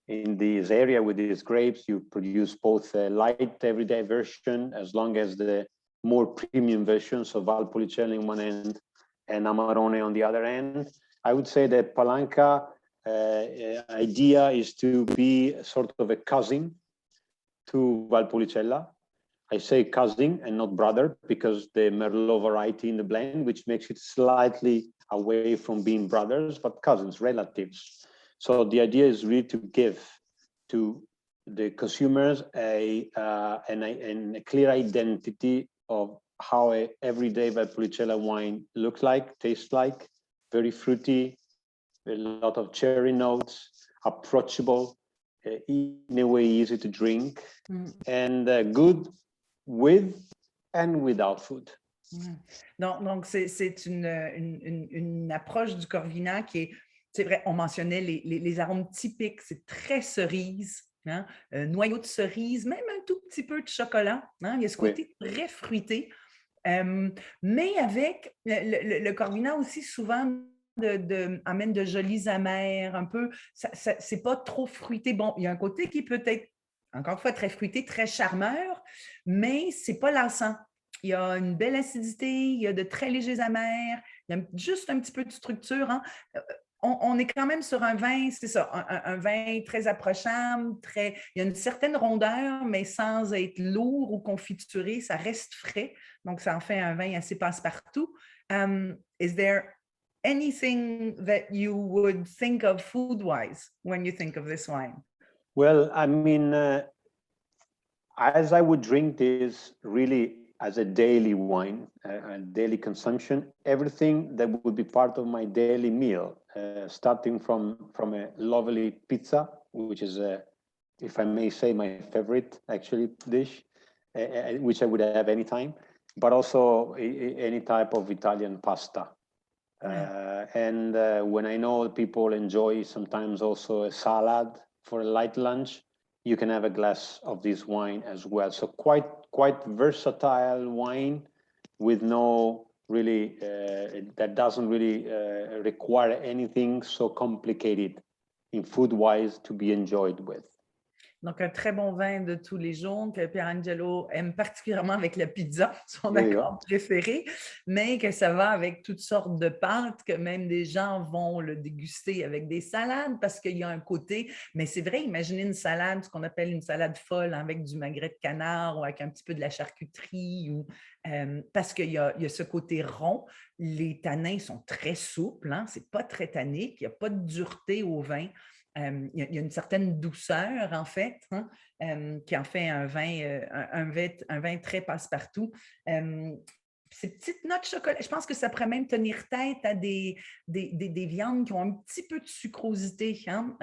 [SPEAKER 4] in this area with these grapes, you produce both a light everyday version as long as the more premium version, so Valpolicella in one end and Amarone on the other end. I would say that Palanca idea is to be sort of a cousin to Valpolicella. I say cousin and not brother because the Merlot variety in the blend, which makes it slightly away from being brothers, but cousins, relatives. So the idea is really to give to the consumers a clear identity of how a everyday Valpolicella wine looks like, tastes like, very fruity, a lot of cherry notes, approachable, in a way easy to drink, and good with and without food.
[SPEAKER 1] Donc c'est une approche du Corvina qui est, c'est vrai, on mentionnait les arômes typiques, c'est très cerise, hein, noyau de cerise, même un tout petit peu de chocolat, hein, il y a ce côté très fruité. Mais avec le Corvina aussi souvent amène de jolis amers, un peu, c'est pas trop fruité. Bon, il y a un côté qui peut être, encore une fois, très fruité, très charmeur, mais c'est pas lassant. Il y a une belle acidité, il y a de très légers amers, il y a juste un petit peu de structure, hein. On est quand même sur un vin, c'est ça, un vin très approchable, il y a une certaine rondeur, mais sans être lourd ou confituré, ça reste frais. Donc, ça en fait un vin assez passe-partout. Is there anything that you would think of food-wise when you think of this wine?
[SPEAKER 4] Well, I mean, as I would drink this really as a daily wine, a daily consumption, everything that would be part of my daily meal, starting from a lovely pizza, which is, if I may say, my favorite actually dish, which I would have anytime, but also any type of Italian pasta. And when I know people enjoy sometimes also a salad for a light lunch, you can have a glass of this wine as well. So quite versatile wine with no really, that doesn't really require anything so complicated in food-wise to be enjoyed with.
[SPEAKER 1] Donc, un très bon vin de tous les jours que Pierangelo aime particulièrement avec la pizza, son accord préféré, mais que ça va avec toutes sortes de pâtes, que même des gens vont le déguster avec des salades parce qu'il y a un côté, mais c'est vrai, imaginez une salade, ce qu'on appelle une salade folle avec du magret de canard ou avec un petit peu de la charcuterie, ou, parce qu'il y a ce côté rond, les tanins sont très souples, hein, c'est pas très tannique, il n'y a pas de dureté au vin. Il y a une certaine douceur, en fait, hein, qui en fait un vin très passe-partout. Ces petites notes de chocolat, je pense que ça pourrait même tenir tête à des viandes qui ont un petit peu de sucrosité, hein,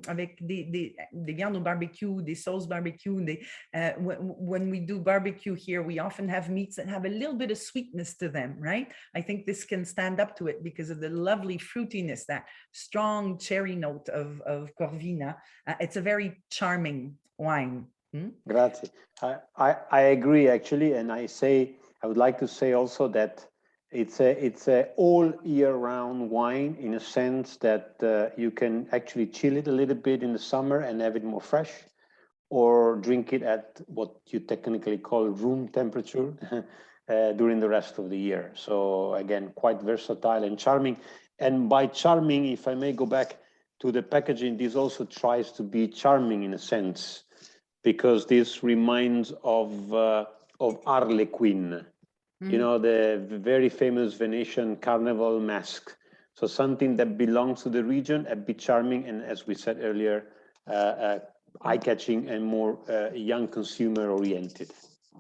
[SPEAKER 1] avec des viandes au barbecue, des sauces barbecue. When we do barbecue here, we often have meats that have a little bit of sweetness to them, right? I think this can stand up to it because of the lovely fruitiness, that strong cherry note of Corvina. It's a very charming wine.
[SPEAKER 4] Grazie. I agree, actually, and I would like to say also that it's a all year round wine in a sense that you can actually chill it a little bit in the summer and have it more fresh, or drink it at what you technically call room temperature during the rest of the year. So again, quite versatile and charming. And by charming, if I may go back to the packaging, this also tries to be charming in a sense. because this reminds of Harlequin, you know, the very famous Venetian carnival mask. So something that belongs to the region, a bit charming, and as we said earlier, eye-catching and more young consumer-oriented.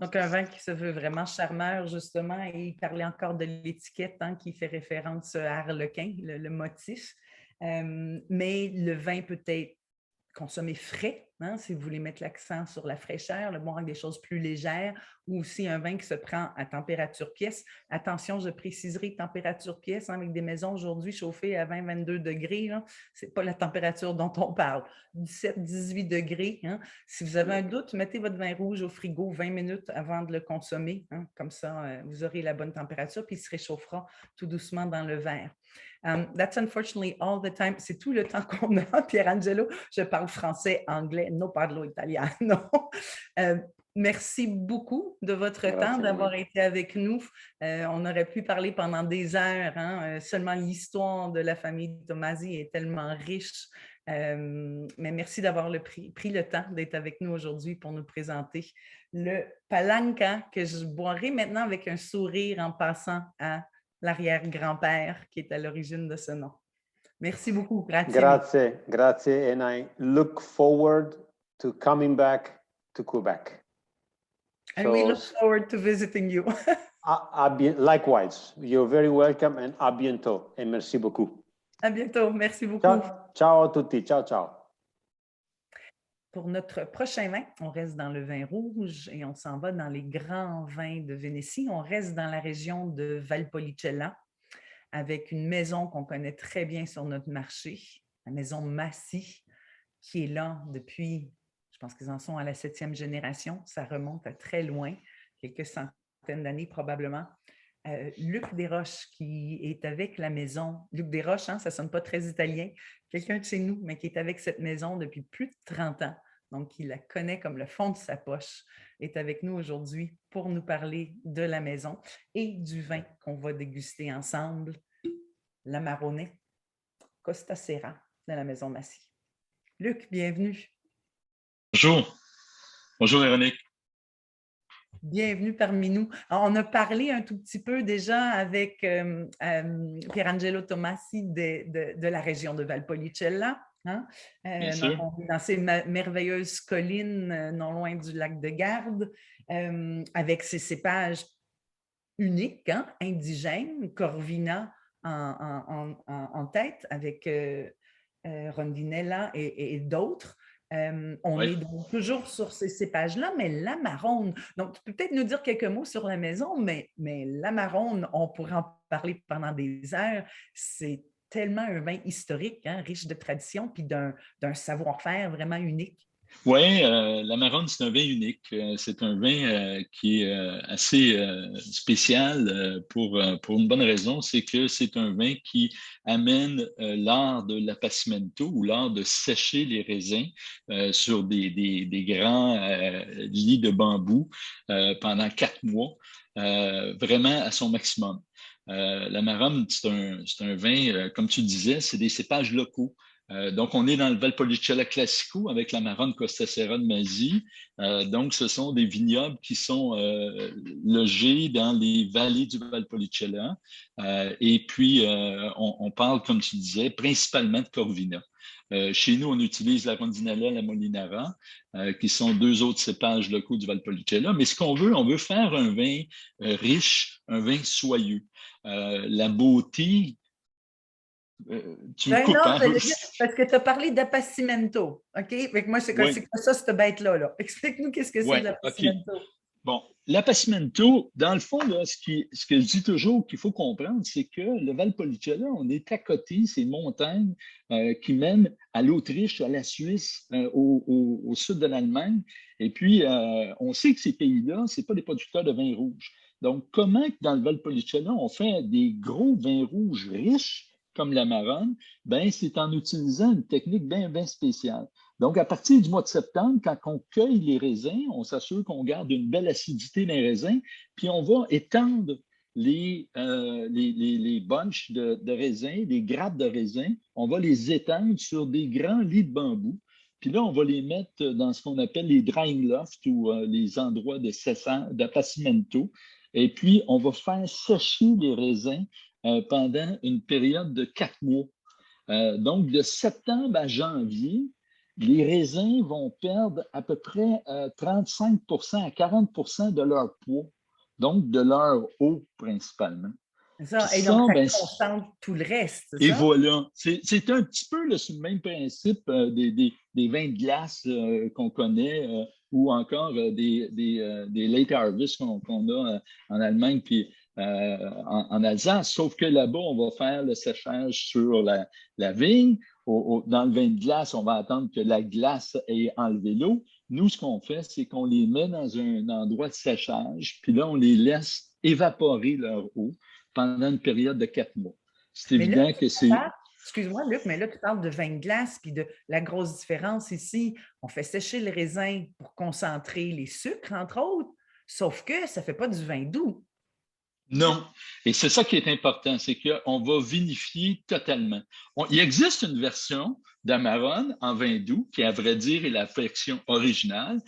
[SPEAKER 1] Donc, un vin qui se veut vraiment charmeur, justement, et il parlait encore de l'étiquette qui fait référence à harlequin, le motif. Mais le vin peut être consommé frais, si vous voulez mettre l'accent sur la fraîcheur, le boire avec des choses plus légères, ou aussi un vin qui se prend à température pièce. Attention, je préciserai température pièce, avec des maisons aujourd'hui chauffées à 20-22 degrés, ce n'est pas la température dont on parle. 17-18 degrés. Si vous avez un doute, mettez votre vin rouge au frigo 20 minutes avant de le consommer. Comme ça, vous aurez la bonne température, puis il se réchauffera tout doucement dans le verre. That's unfortunately all the time. C'est tout le temps qu'on a. Pierangelo, je parle français, anglais, no parlo italiano. Merci beaucoup de votre temps, d'avoir été avec nous. On aurait pu parler pendant des heures. Seulement l'histoire de la famille Tomasi est tellement riche. Mais merci d'avoir pris le temps d'être avec nous aujourd'hui pour nous présenter le Palanca que je boirai maintenant avec un sourire en passant à l'arrière-grand-père qui est à l'origine de ce nom. Merci beaucoup.
[SPEAKER 4] Grazie, grazie, and I look forward to coming back to Quebec.
[SPEAKER 1] And we look forward to visiting you.
[SPEAKER 4] Likewise, you're very welcome, and à bientôt. Et merci beaucoup.
[SPEAKER 1] À bientôt. Merci beaucoup.
[SPEAKER 4] Ciao, ciao a tutti. Ciao, ciao.
[SPEAKER 1] Pour notre prochain vin, on reste dans le vin rouge et on s'en va dans les grands vins de Vénétie. On reste dans la région de Valpolicella avec une maison qu'on connaît très bien sur notre marché, la maison Massi, qui est là depuis, je pense qu'ils en sont à la 7e génération. Ça remonte à très loin, quelques centaines d'années probablement. Luc Desroches qui est avec la maison. Luc Desroches, ça ne sonne pas très italien. Quelqu'un de chez nous, mais qui est avec cette maison depuis plus de 30 ans. Donc, il la connaît comme le fond de sa poche, est avec nous aujourd'hui pour nous parler de la maison et du vin qu'on va déguster ensemble, l'Amarone Costa Serra de la maison Massi. Luc, bienvenue.
[SPEAKER 5] Bonjour. Bonjour, Véronique.
[SPEAKER 1] Bienvenue parmi nous. Alors, on a parlé un tout petit peu déjà avec Pierangelo Tomasi de la région de Valpolicella. Donc on est dans ces merveilleuses collines non loin du lac de Garde, avec ces cépages uniques, indigènes, Corvina en tête, avec Rondinella et d'autres. On est donc toujours sur ces cépages-là, mais l'Amarone, donc tu peux peut-être nous dire quelques mots sur la maison, mais l'Amarone, on pourrait en parler pendant des heures. C'est tellement un vin historique, riche de tradition, puis d'un savoir-faire vraiment unique.
[SPEAKER 5] Oui, l'Amarone, c'est un vin unique. C'est un vin qui est assez spécial pour une bonne raison, c'est que c'est un vin qui amène l'art de l'appassimento ou l'art de sécher les raisins sur des grands lits de bambou pendant 4 mois, vraiment à son maximum. L'Amarone, c'est un vin, comme tu disais, c'est des cépages locaux. Donc, on est dans le Valpolicella Classico avec l'Amarone Costa Serra de Massi. Donc, ce sont des vignobles qui sont logés dans les vallées du Valpolicella. Et puis, on parle, comme tu disais, principalement de Corvina. Chez nous, on utilise la Rondinella, la Molinara, qui sont 2 autres cépages locaux du Valpolicella. Mais ce qu'on veut, on veut faire un vin riche, un vin soyeux. La beauté... tu me coupes,
[SPEAKER 1] parce que tu as parlé d'appassimento, OK? Fait que moi, c'est quoi ça, cette bête-là? Là? Explique-nous qu'est-ce que c'est l'appassimento.
[SPEAKER 5] Okay. Bon, l'appassimento, dans le fond, là, ce que je dis toujours qu'il faut comprendre, c'est que le Valpolicella, on est à côté, ces montagnes qui mènent à l'Autriche, à la Suisse, au sud de l'Allemagne. Et puis, on sait que ces pays-là, ce n'est pas des producteurs de vin rouge. Donc, comment dans le Valpolicella, on fait des gros vins rouges riches, comme l'Amarone, ben, c'est en utilisant une technique bien spéciale. Donc, à partir du mois de septembre, quand on cueille les raisins, on s'assure qu'on garde une belle acidité dans les raisins, puis on va étendre les bunches de raisins, les grappes de raisins, on va les étendre sur des grands lits de bambou. Puis là, on va les mettre dans ce qu'on appelle les drying lofts ou les endroits d'appassimento. Et puis, on va faire sécher les raisins pendant une période de 4 mois. Donc, de septembre à janvier, les raisins vont perdre à peu près 35 à 40 de leur poids, donc de leur eau principalement.
[SPEAKER 1] Ça.
[SPEAKER 5] Puis
[SPEAKER 1] Et donc, ça
[SPEAKER 5] ben,
[SPEAKER 1] concentre tout le reste, c'est
[SPEAKER 5] et
[SPEAKER 1] ça?
[SPEAKER 5] voilà. C'est un petit peu sur le même principe des vins de glace qu'on connaît ou encore des late harvest qu'on a en Allemagne puis en Alsace. Sauf que là-bas, on va faire le séchage sur la vigne. Dans le vin de glace, on va attendre que la glace ait enlevé l'eau. Nous, ce qu'on fait, c'est qu'on les met dans un endroit de séchage, puis là, on les laisse évaporer leur eau pendant une période de 4 mois. C'est évident que c'est...
[SPEAKER 1] Excuse-moi, Luc, mais là, tu parles de vin de glace puis de la grosse différence ici. On fait sécher le raisin pour concentrer les sucres, entre autres, sauf que ça ne fait pas du vin doux.
[SPEAKER 5] Non. Et c'est ça qui est important, c'est qu'on va vinifier totalement. Il existe une version d'Amarone en vin doux qui, à vrai dire, est la version originale,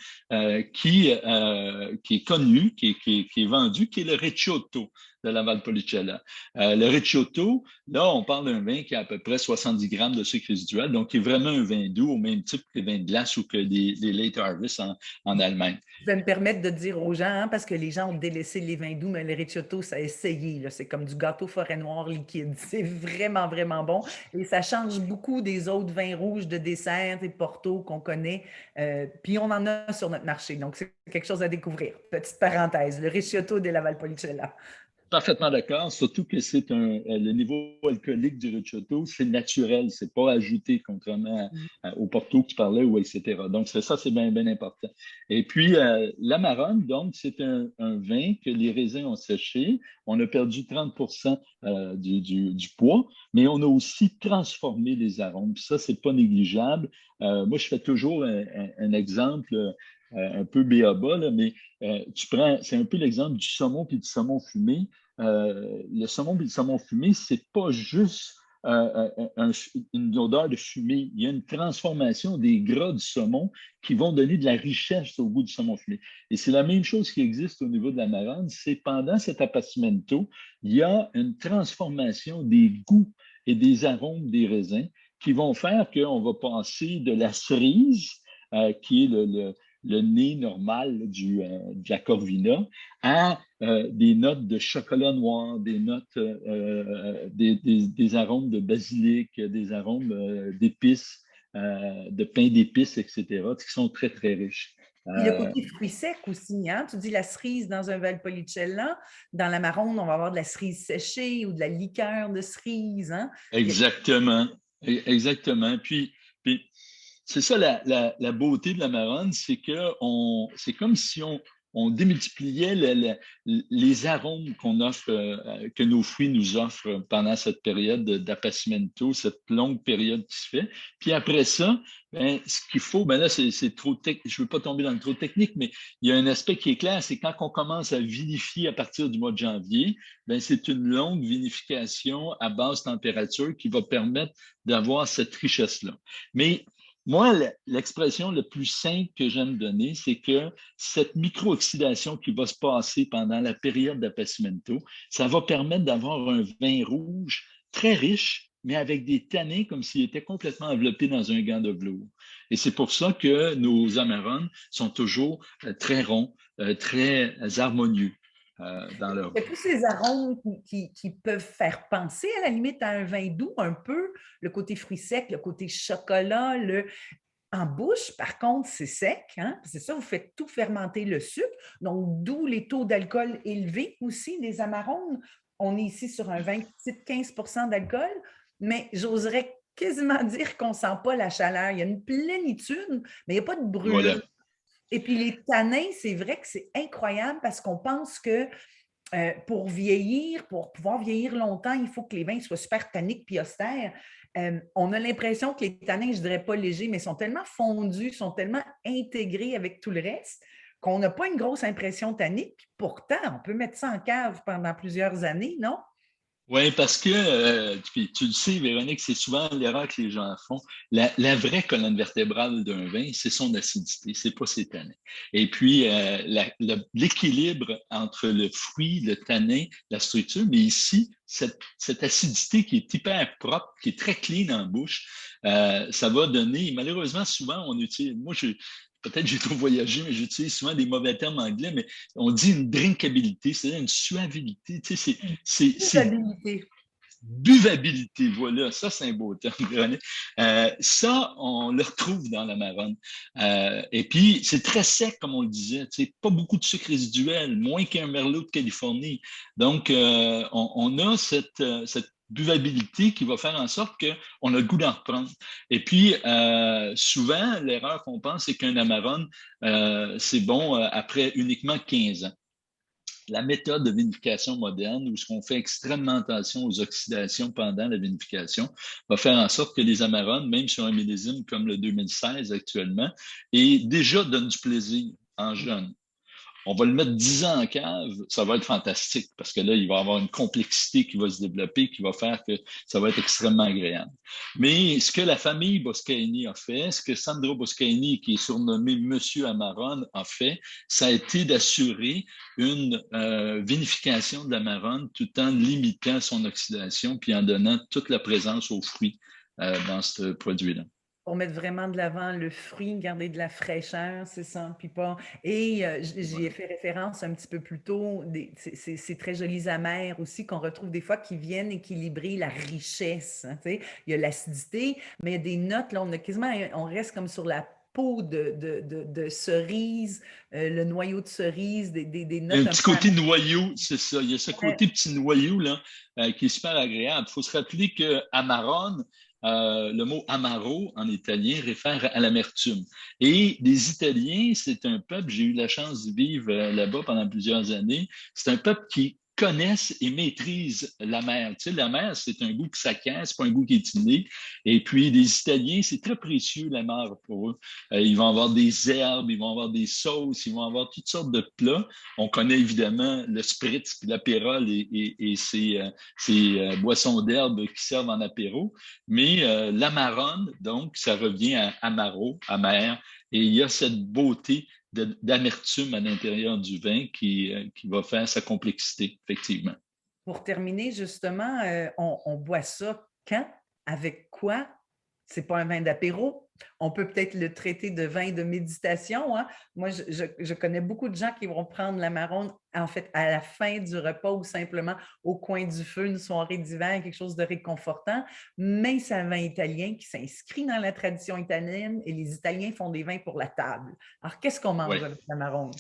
[SPEAKER 5] qui est connue, qui est vendue, qui est le Recioto de la Valpolicella. Le Recioto, là, on parle d'un vin qui a à peu près 70 grammes de sucre résiduel, donc qui est vraiment un vin doux, au même type que les vins de glace ou que des late harvest en Allemagne.
[SPEAKER 1] Je vais me permettre de dire aux gens, hein, parce que les gens ont délaissé les vins doux, mais le Recioto, ça a essayé. C'est comme du gâteau forêt noire liquide. C'est vraiment, vraiment bon. Et ça change beaucoup des autres vins rouges de dessert et Porto qu'on connaît. Puis on en a sur notre marché. Donc, c'est quelque chose à découvrir. Petite parenthèse, le Recioto de la Valpolicella.
[SPEAKER 5] Parfaitement d'accord, surtout que le niveau alcoolique du Recioto, c'est naturel, c'est pas ajouté, contrairement au Porto que tu parlais, ou etc. Donc, ça, c'est bien, bien important. Et puis, l'Amarone, donc, c'est un vin que les raisins ont séché. On a perdu 30 du poids, mais on a aussi transformé les arômes. Puis ça, c'est pas négligeable. Moi, je fais toujours un exemple un peu béaba, là, mais c'est un peu l'exemple du saumon puis du saumon fumé. Le saumon puis le saumon fumé, c'est pas juste une odeur de fumée. Il y a une transformation des gras du saumon qui vont donner de la richesse au goût du saumon fumé. Et c'est la même chose qui existe au niveau de la marronne. C'est pendant cet appassimento, il y a une transformation des goûts et des arômes des raisins qui vont faire qu'on va passer de la cerise, qui est le nez normal de la Corvina, à des notes de chocolat noir, des notes, des arômes de basilic, des arômes d'épices, de pain d'épices, etc., qui sont très, très riches.
[SPEAKER 1] Puis le côté fruits secs aussi, hein? Tu dis la cerise dans un Valpolicella, dans la marronne, on va avoir de la cerise séchée ou de la liqueur de cerise, hein?
[SPEAKER 5] Exactement, exactement. Puis c'est ça la beauté de la marronne, c'est c'est comme si on démultipliait les arômes qu'on offre, que nos fruits nous offrent pendant cette période d'appassimento, cette longue période qui se fait. Puis après ça, ben, ce qu'il faut, ben là, c'est trop technique. Je ne veux pas tomber dans le trop technique, mais il y a un aspect qui est clair, c'est quand on commence à vinifier à partir du mois de janvier, ben, c'est une longue vinification à basse température qui va permettre d'avoir cette richesse-là. Mais moi, l'expression la plus simple que j'aime donner, c'est que cette micro-oxydation qui va se passer pendant la période d'appassimento, ça va permettre d'avoir un vin rouge très riche, mais avec des tanins comme s'il était complètement enveloppé dans un gant de velours. Et c'est pour ça que nos Amarones sont toujours très ronds, très harmonieux. Dans leur...
[SPEAKER 1] Il y a tous ces arômes qui peuvent faire penser à la limite à un vin doux un peu, le côté fruits secs, le côté chocolat, en bouche, par contre, c'est sec, hein? C'est ça, vous faites tout fermenter le sucre, donc d'où les taux d'alcool élevés aussi des Amarones. On est ici sur un 15 d'alcool, mais j'oserais quasiment dire qu'on ne sent pas la chaleur. Il y a une plénitude, mais il n'y a pas de brûlure.
[SPEAKER 5] Voilà.
[SPEAKER 1] Et puis les tanins, c'est vrai que c'est incroyable parce qu'on pense que pour vieillir, pour pouvoir vieillir longtemps, il faut que les vins soient super tanniques puis austères. On a l'impression que les tanins, je ne dirais pas légers, mais sont tellement fondus, sont tellement intégrés avec tout le reste qu'on n'a pas une grosse impression tannique. Pourtant, on peut mettre ça en cave pendant plusieurs années, non?
[SPEAKER 5] Oui, parce que, tu le sais, Véronique, c'est souvent l'erreur que les gens font. La vraie colonne vertébrale d'un vin, c'est son acidité, c'est pas ses tanins. Et puis, l'équilibre entre le fruit, le tanin, la structure, mais ici, cette acidité qui est hyper propre, qui est très clean en bouche, ça va donner, malheureusement, souvent, on utilise, peut-être j'ai trop voyagé, mais j'utilise souvent des mauvais termes anglais, mais on dit une drinkabilité, c'est-à-dire une suavité. Tu sais, c'est
[SPEAKER 1] Usabilité.
[SPEAKER 5] buvabilité, voilà, ça c'est un beau terme, Véronique. Ça, on le retrouve dans l'Amarone. Et puis, c'est très sec, comme on le disait, tu sais, pas beaucoup de sucre résiduel, moins qu'un Merlot de Californie. Donc, on a cette buvabilité qui va faire en sorte qu'on a le goût d'en reprendre. Et puis, souvent, l'erreur qu'on pense, c'est qu'un Amarone, c'est bon après uniquement 15 ans. La méthode de vinification moderne, où ce qu'on fait extrêmement attention aux oxydations pendant la vinification, va faire en sorte que les Amarones, même sur un millésime comme le 2016 actuellement, et déjà donnent du plaisir en jeune. On va le mettre 10 ans en cave, ça va être fantastique parce que là, il va y avoir une complexité qui va se développer qui va faire que ça va être extrêmement agréable. Mais ce que la famille Boscaini a fait, ce que Sandro Boscaini, qui est surnommé Monsieur Amarone, a fait, ça a été d'assurer une vinification de l'Amarone tout en limitant son oxydation puis en donnant toute la présence aux fruits dans ce produit-là.
[SPEAKER 1] Pour mettre vraiment de l'avant le fruit, garder de la fraîcheur, c'est ça, puis pas... Et j'y ai fait référence un petit peu plus tôt, ces très jolis amers aussi qu'on retrouve des fois qui viennent équilibrer la richesse. Hein, tu sais. Il y a l'acidité, mais il y a des notes, là, on reste comme sur la peau de cerise, le noyau de cerise, des
[SPEAKER 5] Un
[SPEAKER 1] notes un
[SPEAKER 5] petit
[SPEAKER 1] peu...
[SPEAKER 5] côté noyau, c'est ça. Il y a ce côté petit noyau là, qui est super agréable. Il faut se rappeler que Amarone, le mot amaro en italien réfère à l'amertume. Et les Italiens, c'est un peuple, j'ai eu la chance de vivre là-bas pendant plusieurs années, c'est un peuple qui connaissent et maîtrisent la mer. Tu sais, la mer, c'est un goût qui s'acquiert, c'est pas un goût qui est inné. Et puis, les Italiens, c'est très précieux, la mer, pour eux. Ils vont avoir des herbes, ils vont avoir des sauces, ils vont avoir toutes sortes de plats. On connaît évidemment le spritz, puis l'apérole et ces boissons d'herbe qui servent en apéro. Mais l'amarone, donc, ça revient à amaro, amer, et il y a cette beauté d'amertume à l'intérieur du vin qui va faire sa complexité, effectivement.
[SPEAKER 1] Pour terminer, justement, on boit ça quand? Avec quoi? C'est pas un vin d'apéro. On peut peut-être le traiter de vin de méditation. Hein? Moi, je connais beaucoup de gens qui vont prendre l'Amarone, en fait, à la fin du repas ou simplement au coin du feu, une soirée d'hiver, quelque chose de réconfortant. Mais c'est un vin italien qui s'inscrit dans la tradition italienne et les Italiens font des vins pour la table. Alors, qu'est-ce qu'on mange
[SPEAKER 5] Ouais.
[SPEAKER 1] avec l'Amarone?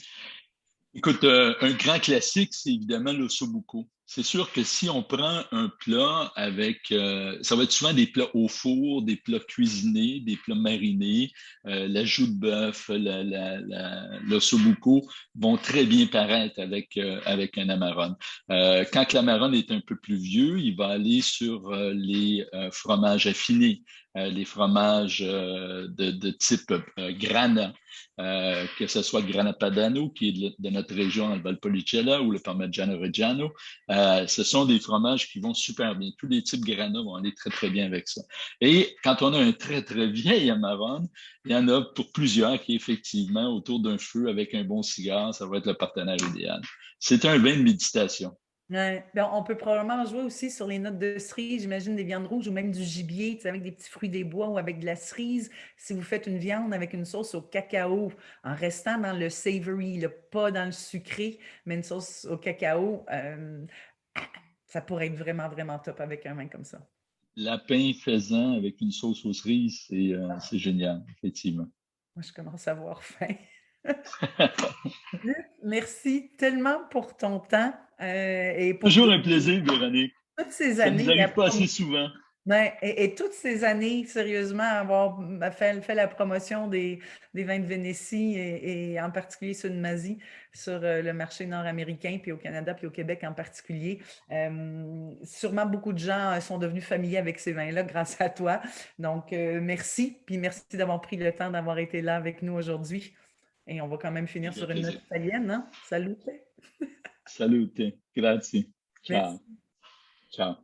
[SPEAKER 5] Écoute, un grand classique, c'est évidemment l'ossobuco. C'est sûr que si on prend un plat avec, ça va être souvent des plats au four, des plats cuisinés, des plats marinés, la joue de bœuf, l'ossobuco vont très bien paraître avec un amarone. Quand l'amarone est un peu plus vieux, il va aller sur les fromages affinés, les fromages de type grana. Que ce soit le Grana Padano, qui est de notre région, le Valpolicella, ou le Parmigiano Reggiano. Ce sont des fromages qui vont super bien. Tous les types Grana vont aller très, très bien avec ça. Et quand on a un très, très vieil Amarone, il y en a pour plusieurs qui, effectivement, autour d'un feu avec un bon cigare, ça va être le partenaire idéal. C'est un vin de méditation.
[SPEAKER 1] Ouais. Ben, on peut probablement jouer aussi sur les notes de cerise, j'imagine des viandes rouges ou même du gibier, tu sais, avec des petits fruits des bois ou avec de la cerise. Si vous faites une viande avec une sauce au cacao, en restant dans le savory, pas dans le sucré, mais une sauce au cacao, ça pourrait être vraiment, vraiment top avec un vin comme ça.
[SPEAKER 5] Lapin faisan avec une sauce aux cerises, c'est génial, effectivement.
[SPEAKER 1] Moi, je commence à avoir faim. Merci tellement pour ton temps et pour
[SPEAKER 5] Toujours un plaisir, Véronique.
[SPEAKER 1] toutes ces
[SPEAKER 5] Ça nous
[SPEAKER 1] années.
[SPEAKER 5] arrive pas assez souvent.
[SPEAKER 1] Ouais, et toutes ces années, sérieusement, avoir fait la promotion des vins de Vénétie et en particulier ceux de Mazie sur le marché nord-américain, puis au Canada, puis au Québec en particulier. Sûrement beaucoup de gens sont devenus familiers avec ces vins-là grâce à toi. Donc, merci, puis merci d'avoir pris le temps d'avoir été là avec nous aujourd'hui. Et on va quand même finir sur une note italienne, hein? Salute!
[SPEAKER 5] Salute. Grazie. Ciao.
[SPEAKER 1] Merci.
[SPEAKER 5] Ciao.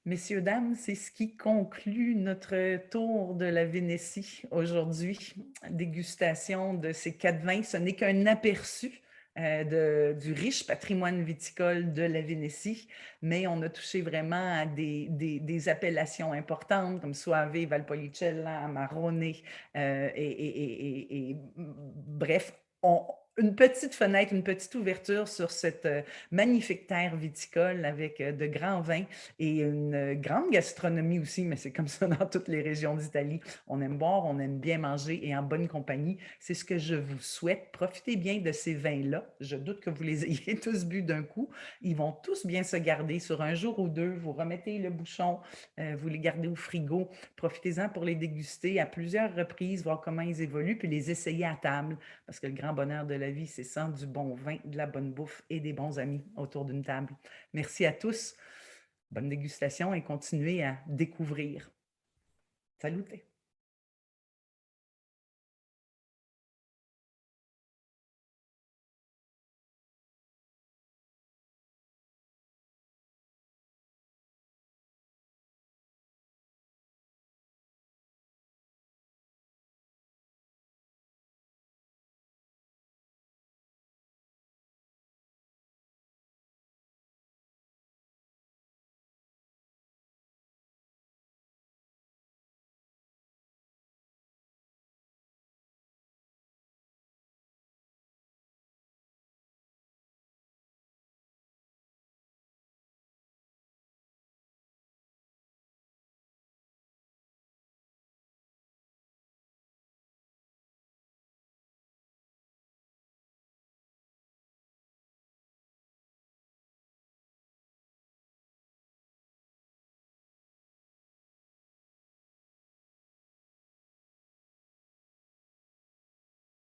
[SPEAKER 1] Messieurs, dames, c'est ce qui conclut notre tour de la Vénétie aujourd'hui. Dégustation de ces 4 vins. Ce n'est qu'un aperçu du riche patrimoine viticole de la Vénétie, mais on a touché vraiment à des appellations importantes comme Soave, Valpolicella, Amarone, bref, une petite fenêtre, une petite ouverture sur cette magnifique terre viticole avec de grands vins et une grande gastronomie aussi, mais c'est comme ça dans toutes les régions d'Italie. On aime boire, on aime bien manger et en bonne compagnie. C'est ce que je vous souhaite. Profitez bien de ces vins-là. Je doute que vous les ayez tous bu d'un coup. Ils vont tous bien se garder sur un jour ou deux. Vous remettez le bouchon, vous les gardez au frigo. Profitez-en pour les déguster à plusieurs reprises, voir comment ils évoluent, puis les essayer à table. Parce que le grand bonheur de la vie, c'est sans du bon vin, de la bonne bouffe et des bons amis autour d'une table. Merci à tous. Bonne dégustation et continuez à découvrir. Salutez!